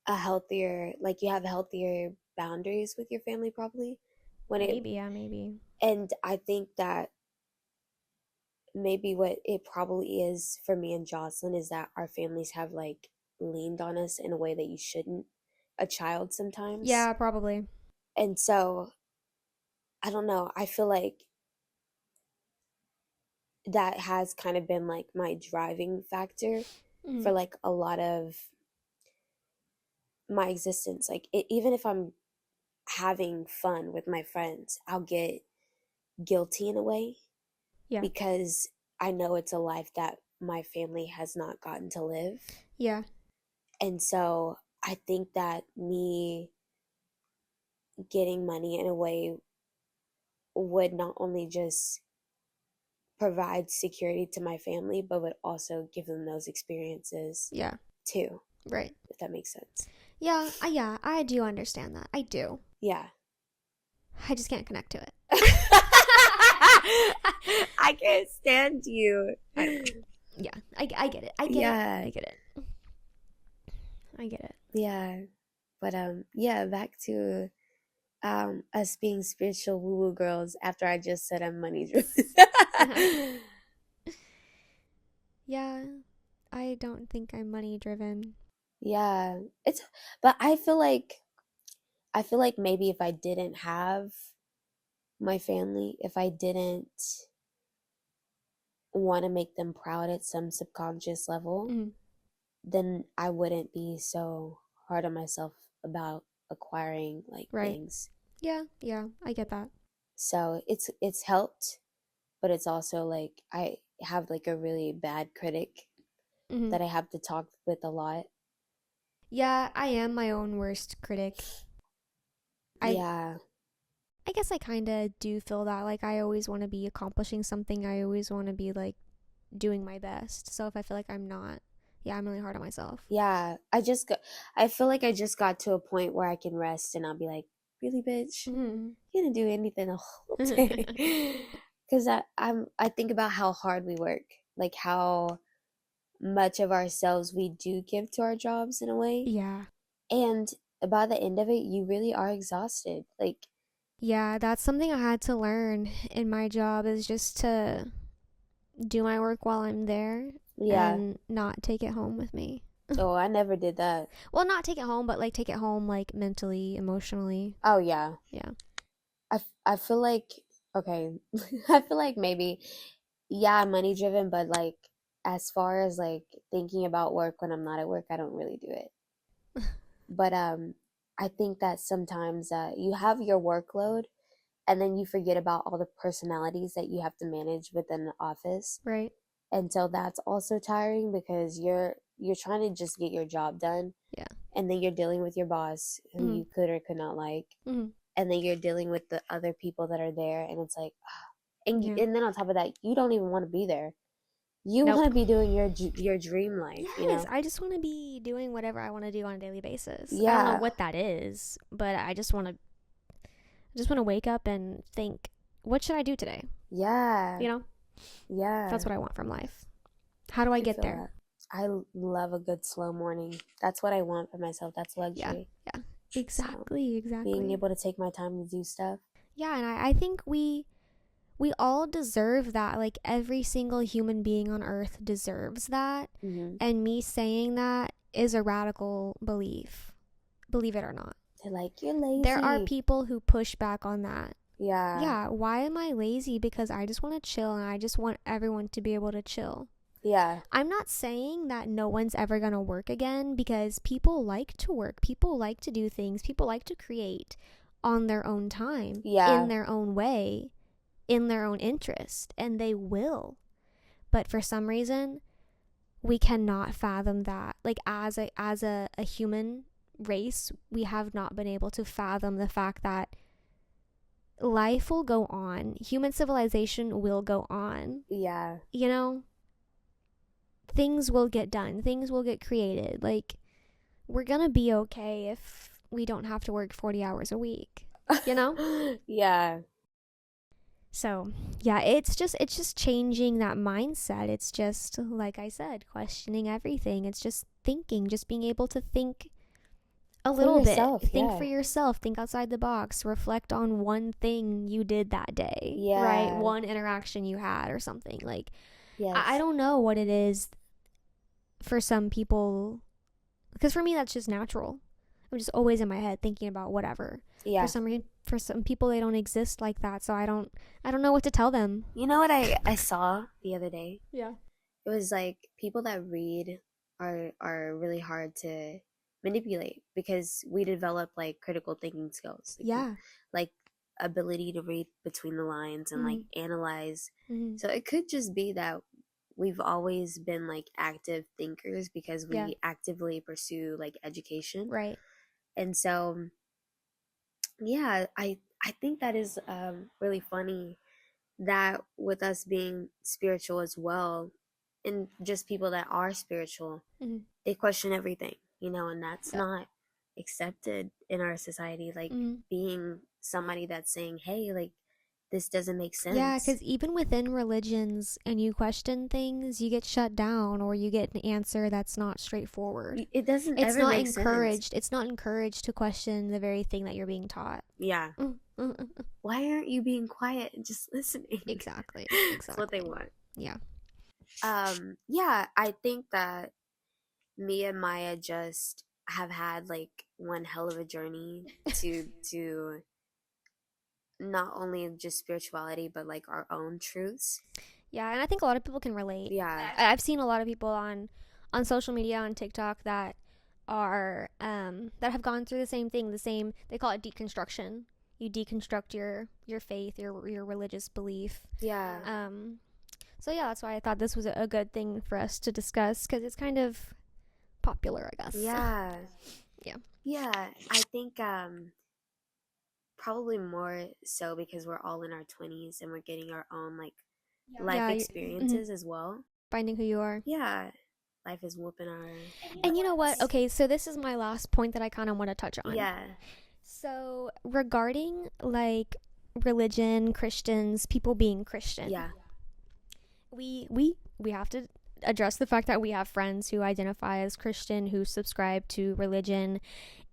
Speaker 1: a healthier, like you have healthier boundaries with your family, probably. When it,
Speaker 2: maybe, yeah, maybe,
Speaker 1: and I think that maybe what it probably is for me and Jocelyn is that our families have like leaned on us in a way that you shouldn't, a child sometimes.
Speaker 2: yeah, probably.
Speaker 1: And so I don't know. I feel like that has kind of been like my driving factor
Speaker 2: Mm.
Speaker 1: for like a lot of my existence. Like even if I'm having fun with my friends, I'll get guilty in a way
Speaker 2: Yeah,
Speaker 1: because I know it's a life that my family has not gotten to live.
Speaker 2: Yeah.
Speaker 1: And so I think that me getting money in a way would not only just provide security to my family, but would also give them those experiences
Speaker 2: Yeah.
Speaker 1: too,
Speaker 2: Right.
Speaker 1: if that makes sense.
Speaker 2: Yeah, I do understand that. I do.
Speaker 1: Yeah.
Speaker 2: I just can't connect to it.
Speaker 1: I can't stand you.
Speaker 2: I don't know. Yeah, I get it. I get
Speaker 1: Yeah.
Speaker 2: it. I get it. I get it.
Speaker 1: Yeah. But yeah, back to us being spiritual woo woo girls after I just said I'm money driven.
Speaker 2: Yeah, I don't think I'm money driven.
Speaker 1: Yeah. But I feel like maybe if I didn't have my family, if I didn't want to make them proud at some subconscious level,
Speaker 2: Mm,
Speaker 1: then I wouldn't be so hard on myself about acquiring like
Speaker 2: right.
Speaker 1: things.
Speaker 2: Yeah, I get that.
Speaker 1: So it's helped, but it's also like I have like a really bad critic
Speaker 2: Hmm.
Speaker 1: that I have to talk with a lot.
Speaker 2: Yeah, I am my own worst critic. I
Speaker 1: Yeah.
Speaker 2: I guess I kind of do feel that like I always want to be accomplishing something. I always want to be like doing my best. So if I feel like I'm not, yeah, I'm really hard on myself.
Speaker 1: Yeah. I feel like I just got to a point where I can rest and I'll be like, really, bitch?
Speaker 2: Mm-hmm.
Speaker 1: You didn't do anything the whole day. Because I think about how hard we work, like how much of ourselves we do give to our jobs in a way.
Speaker 2: Yeah.
Speaker 1: And by the end of it, you really are exhausted. Like,
Speaker 2: Yeah, that's something I had to learn in my job is just to do my work while I'm there
Speaker 1: yeah.
Speaker 2: and not take it home with me.
Speaker 1: Oh, I never did that.
Speaker 2: Well, not take it home, but like take it home like mentally, emotionally.
Speaker 1: Oh, yeah.
Speaker 2: Yeah.
Speaker 1: I feel like, okay, I feel like maybe, yeah, I'm money driven, but like, as far as like thinking about work when I'm not at work, I don't really do it. But I think that sometimes you have your workload and then you forget about all the personalities that you have to manage within the office.
Speaker 2: Right.
Speaker 1: And so that's also tiring because you're trying to just get your job done,
Speaker 2: Yeah.
Speaker 1: and then you're dealing with your boss who
Speaker 2: Mm-hmm.
Speaker 1: you could or could not like,
Speaker 2: Mm-hmm.
Speaker 1: and then you're dealing with the other people that are there, and it's like
Speaker 2: Yeah.
Speaker 1: and then on top of that, you don't even want to be there. You want
Speaker 2: Nope.
Speaker 1: to be doing your dream life, you
Speaker 2: Yes,
Speaker 1: know?
Speaker 2: I just want to be doing whatever I want to do on a daily basis. I don't know
Speaker 1: Yeah.
Speaker 2: what that is, but I just want to wake up and think, what should I do today?
Speaker 1: Yeah.
Speaker 2: You know?
Speaker 1: Yeah.
Speaker 2: That's what I want from life. How do I get
Speaker 1: feel
Speaker 2: there?
Speaker 1: that. I love a good slow morning. That's what I want for myself. That's
Speaker 2: Yeah.
Speaker 1: luxury.
Speaker 2: Yeah.
Speaker 1: So,
Speaker 2: Exactly.
Speaker 1: being able to take my time to do stuff.
Speaker 2: Yeah, and I think we all deserve that. Like every single human being on earth deserves that.
Speaker 1: Mm-hmm.
Speaker 2: And me saying that is a radical belief. Believe it or not.
Speaker 1: They're like, you're lazy.
Speaker 2: There are people who push back on that.
Speaker 1: Yeah.
Speaker 2: Yeah, why am I lazy? Because I just want to chill and I just want everyone to be able to chill.
Speaker 1: Yeah.
Speaker 2: I'm not saying that no one's ever going to work again because people like to work. People like to do things. People like to create on their own time,
Speaker 1: Yeah.
Speaker 2: in their own way, in their own interest, and they will. But for some reason, we cannot fathom that. Like as a human race, we have not been able to fathom the fact that life will go on. Human civilization will go on.
Speaker 1: Yeah.
Speaker 2: You know? Things will get done. Things will get created. Like, we're gonna be okay if we don't have to work 40 hours a week. You know?
Speaker 1: Yeah.
Speaker 2: So, yeah, it's just changing that mindset. It's just, like I said, questioning everything. It's just thinking, just being able to think a little
Speaker 1: yourself,
Speaker 2: bit. Think
Speaker 1: yeah.
Speaker 2: for yourself. Think outside the box. Reflect on one thing you did that day.
Speaker 1: Yeah.
Speaker 2: Right? One interaction you had or something. Like,
Speaker 1: Yes.
Speaker 2: I don't know what it is for some people. Because for me, that's just natural. I'm just always in my head thinking about whatever.
Speaker 1: Yeah.
Speaker 2: For some reason, for some people, they don't exist like that. So I don't know what to tell them.
Speaker 1: You know what I saw the other day?
Speaker 2: Yeah.
Speaker 1: It was like people that read are really hard to manipulate because we develop like critical thinking skills. Like,
Speaker 2: Yeah.
Speaker 1: like ability to read between the lines and like analyze.
Speaker 2: Mm-hmm.
Speaker 1: So it could just be that we've always been like active thinkers because
Speaker 2: Yeah.
Speaker 1: we actively pursue like education.
Speaker 2: Right.
Speaker 1: And so yeah, I think that is really funny that with us being spiritual as well, and just people that are spiritual,
Speaker 2: Mm-hmm.
Speaker 1: they question everything, and that's
Speaker 2: Yep.
Speaker 1: not accepted in our society. Like
Speaker 2: Mm-hmm.
Speaker 1: being somebody that's saying, hey, like this doesn't make
Speaker 2: Yeah,
Speaker 1: sense.
Speaker 2: because even within religions and you question things, you get shut down or you get an answer that's not straightforward.
Speaker 1: It doesn't
Speaker 2: It's
Speaker 1: ever
Speaker 2: not
Speaker 1: make sense.
Speaker 2: encouraged. It's not encouraged to question the very thing that you're being taught.
Speaker 1: Yeah.
Speaker 2: Mm-hmm.
Speaker 1: Why aren't you being quiet and just listening?
Speaker 2: Exactly.
Speaker 1: That's what they
Speaker 2: Exactly.
Speaker 1: want.
Speaker 2: Yeah.
Speaker 1: Yeah, I think that me and Maya just have had like one hell of a journey to not only just spirituality but like our own truths.
Speaker 2: Yeah, and I think a lot of people can relate.
Speaker 1: Yeah.
Speaker 2: I've seen a lot of people on social media on TikTok that are that have gone through the same thing, the same, they call it deconstruction. You deconstruct your faith, your religious belief.
Speaker 1: Yeah.
Speaker 2: So yeah, that's why I thought this was a good thing for us to discuss because it's kind of popular, I guess.
Speaker 1: Yeah.
Speaker 2: Yeah.
Speaker 1: Yeah. I think probably more so because we're all in our 20s and we're getting our own like life
Speaker 2: Yeah,
Speaker 1: experiences as well.
Speaker 2: finding who you are.
Speaker 1: Yeah. Life is whooping our
Speaker 2: And you know what?
Speaker 1: butts.
Speaker 2: Okay, so this is my last point that I kind of want to touch on.
Speaker 1: Yeah.
Speaker 2: So, regarding like religion, Christians, people being Christian.
Speaker 1: Yeah.
Speaker 2: We have to address the fact that we have friends who identify as Christian, who subscribe to religion,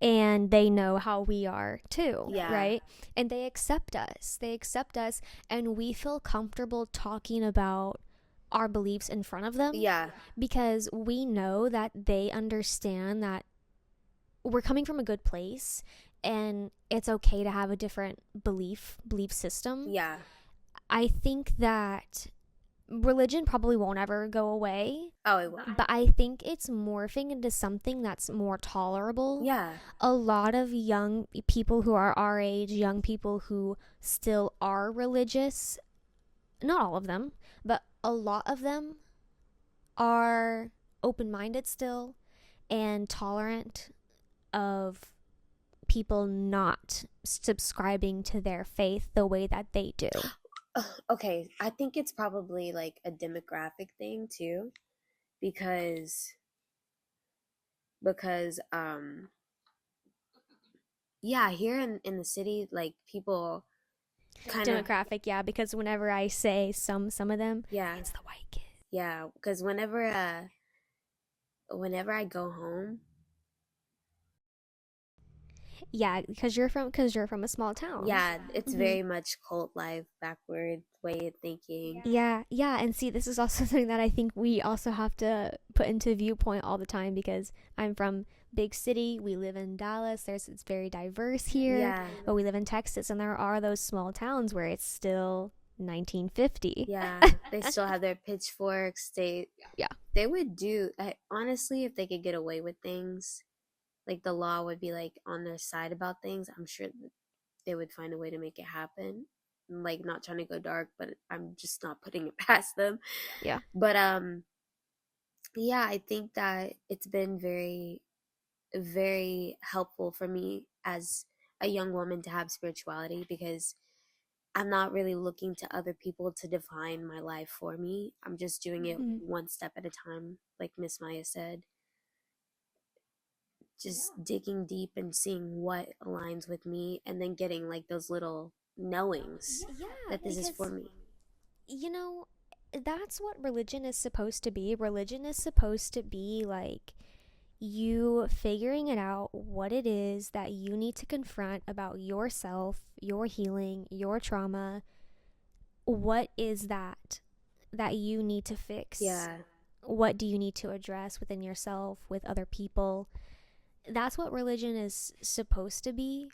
Speaker 2: and they know how we are too,
Speaker 1: Yeah.
Speaker 2: right? And they accept us. They accept us and we feel comfortable talking about our beliefs in front of them.
Speaker 1: Yeah.
Speaker 2: Because we know that they understand that we're coming from a good place and it's okay to have a different belief system.
Speaker 1: Yeah.
Speaker 2: I think that religion probably won't ever go away.
Speaker 1: Oh, it will.
Speaker 2: But I think it's morphing into something that's more tolerable.
Speaker 1: Yeah.
Speaker 2: A lot of young people who are our age, young people who still are religious, not all of them, but a lot of them are open minded still and tolerant of people not subscribing to their faith the way that they do.
Speaker 1: Okay, I think it's probably like a demographic thing too, because because yeah, here in the city, like people kind of
Speaker 2: Demographic, yeah, because whenever I say some of them,
Speaker 1: yeah,
Speaker 2: it's the white kids.
Speaker 1: yeah, because whenever I go home,
Speaker 2: Yeah, because you're from a small town.
Speaker 1: yeah, it's very much cult life, backward way of thinking.
Speaker 2: Yeah, yeah, and see, this is also something that I think we also have to put into viewpoint all the time because I'm from big city. We live in Dallas. It's very diverse here.
Speaker 1: Yeah.
Speaker 2: But we live in Texas, and there are those small towns where it's still 1950.
Speaker 1: Yeah, they still have their pitchforks.
Speaker 2: Yeah.
Speaker 1: They would do honestly if they could get away with things, like the law would be like on their side about things. I'm sure that they would find a way to make it happen. Like not trying to go dark, but I'm just not putting it past them.
Speaker 2: Yeah.
Speaker 1: But yeah, I think that it's been very very helpful for me as a young woman to have spirituality because I'm not really looking to other people to define my life for me. I'm just doing it one step at a time, like Miss Maya said. Just digging deep and seeing what aligns with me and then getting like those little knowings that this is for me.
Speaker 2: You know, that's what religion is supposed to be. Religion is supposed to be like you figuring it out what it is that you need to confront about yourself, your healing, your trauma. What is that you need to fix?
Speaker 1: Yeah.
Speaker 2: What do you need to address within yourself, with other people? That's what religion is supposed to be,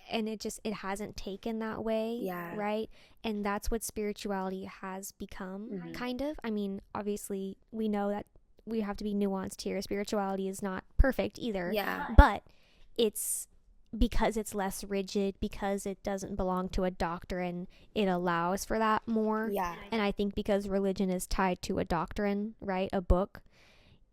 Speaker 2: and it hasn't taken that way.
Speaker 1: Yeah.
Speaker 2: Right? And that's what spirituality has become. Kind of. I mean, obviously we know that we have to be nuanced here. Spirituality is not perfect either.
Speaker 1: Yeah.
Speaker 2: But it's because it's less rigid, because it doesn't belong to a doctrine, it allows for that more.
Speaker 1: Yeah.
Speaker 2: And I think because religion is tied to a doctrine, right, a book,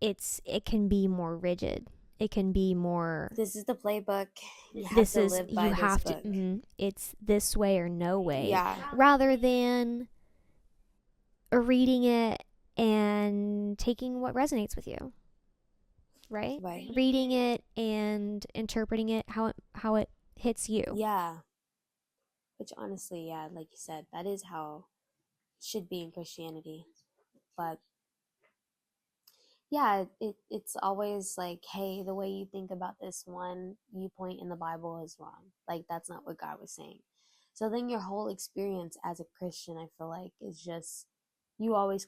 Speaker 2: it can be more rigid. It can be more,
Speaker 1: This is the playbook. You have
Speaker 2: this
Speaker 1: to
Speaker 2: is,
Speaker 1: live
Speaker 2: you
Speaker 1: by this
Speaker 2: have to,
Speaker 1: book.
Speaker 2: it's this way or no way,
Speaker 1: Yeah.
Speaker 2: rather than reading it and taking what resonates with you, right?
Speaker 1: Right.
Speaker 2: Reading it and interpreting it how it hits you.
Speaker 1: Yeah. Which honestly, yeah, like you said, that is how it should be in Christianity. But yeah, it's always like, hey, the way you think about this one viewpoint in the Bible is wrong. Like that's not what God was saying. So then your whole experience as a Christian, I feel like, is just you always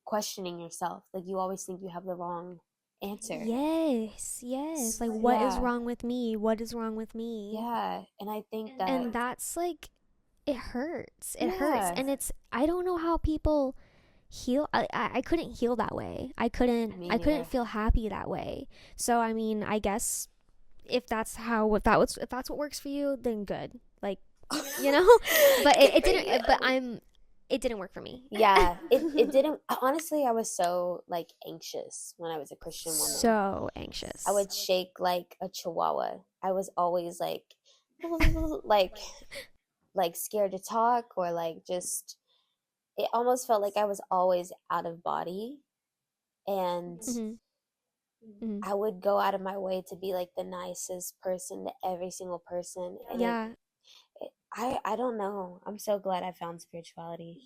Speaker 1: questioning yourself. Like you always think you have the wrong answer.
Speaker 2: Yes, yes. Like, what is
Speaker 1: Yeah.
Speaker 2: wrong with me? What is wrong with me?
Speaker 1: Yeah. And I think that,
Speaker 2: And that's like, it hurts. It hurts.
Speaker 1: yeah,
Speaker 2: And it's, I don't know how people heal. I couldn't heal that way.
Speaker 1: me
Speaker 2: I
Speaker 1: neither.
Speaker 2: couldn't feel happy that way. So, I mean, I guess if that's how, if that's what works for you, then good. Like, you know? But
Speaker 1: Good
Speaker 2: it
Speaker 1: for
Speaker 2: didn't,
Speaker 1: you.
Speaker 2: it didn't work for me.
Speaker 1: Yeah, it didn't. Honestly, I was so like anxious when I was a Christian woman.
Speaker 2: So
Speaker 1: I
Speaker 2: anxious.
Speaker 1: would shake like a chihuahua. I was always like like scared to talk, or like just it almost felt like I was always out of body. And
Speaker 2: Hmm. Hmm.
Speaker 1: I would go out of my way to be like the nicest person to every single person, and
Speaker 2: Yeah.
Speaker 1: I don't know. I'm so glad I found spirituality.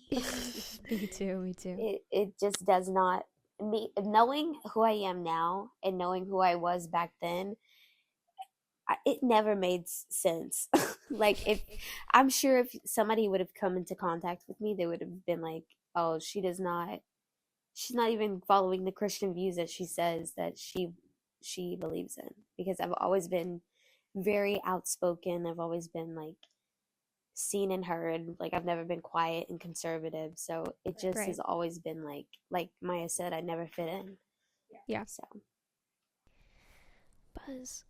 Speaker 2: Me too. Me too.
Speaker 1: It just does not, me knowing who I am now and knowing who I was back then. It never made sense. Like if I'm sure if somebody would have come into contact with me, they would have been like, "Oh, she's not even following the Christian views that she says that she believes in." Because I've always been very outspoken. I've always been like seen and heard. Like I've never been quiet and conservative. So it just
Speaker 2: Right.
Speaker 1: has always been like Maya said, I never fit in.
Speaker 2: Yeah.
Speaker 1: So
Speaker 2: Buzz.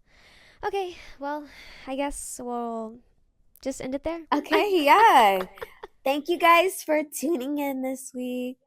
Speaker 2: Okay. Well, I guess we'll just end it there.
Speaker 1: okay, yeah. Thank you guys for tuning in this week.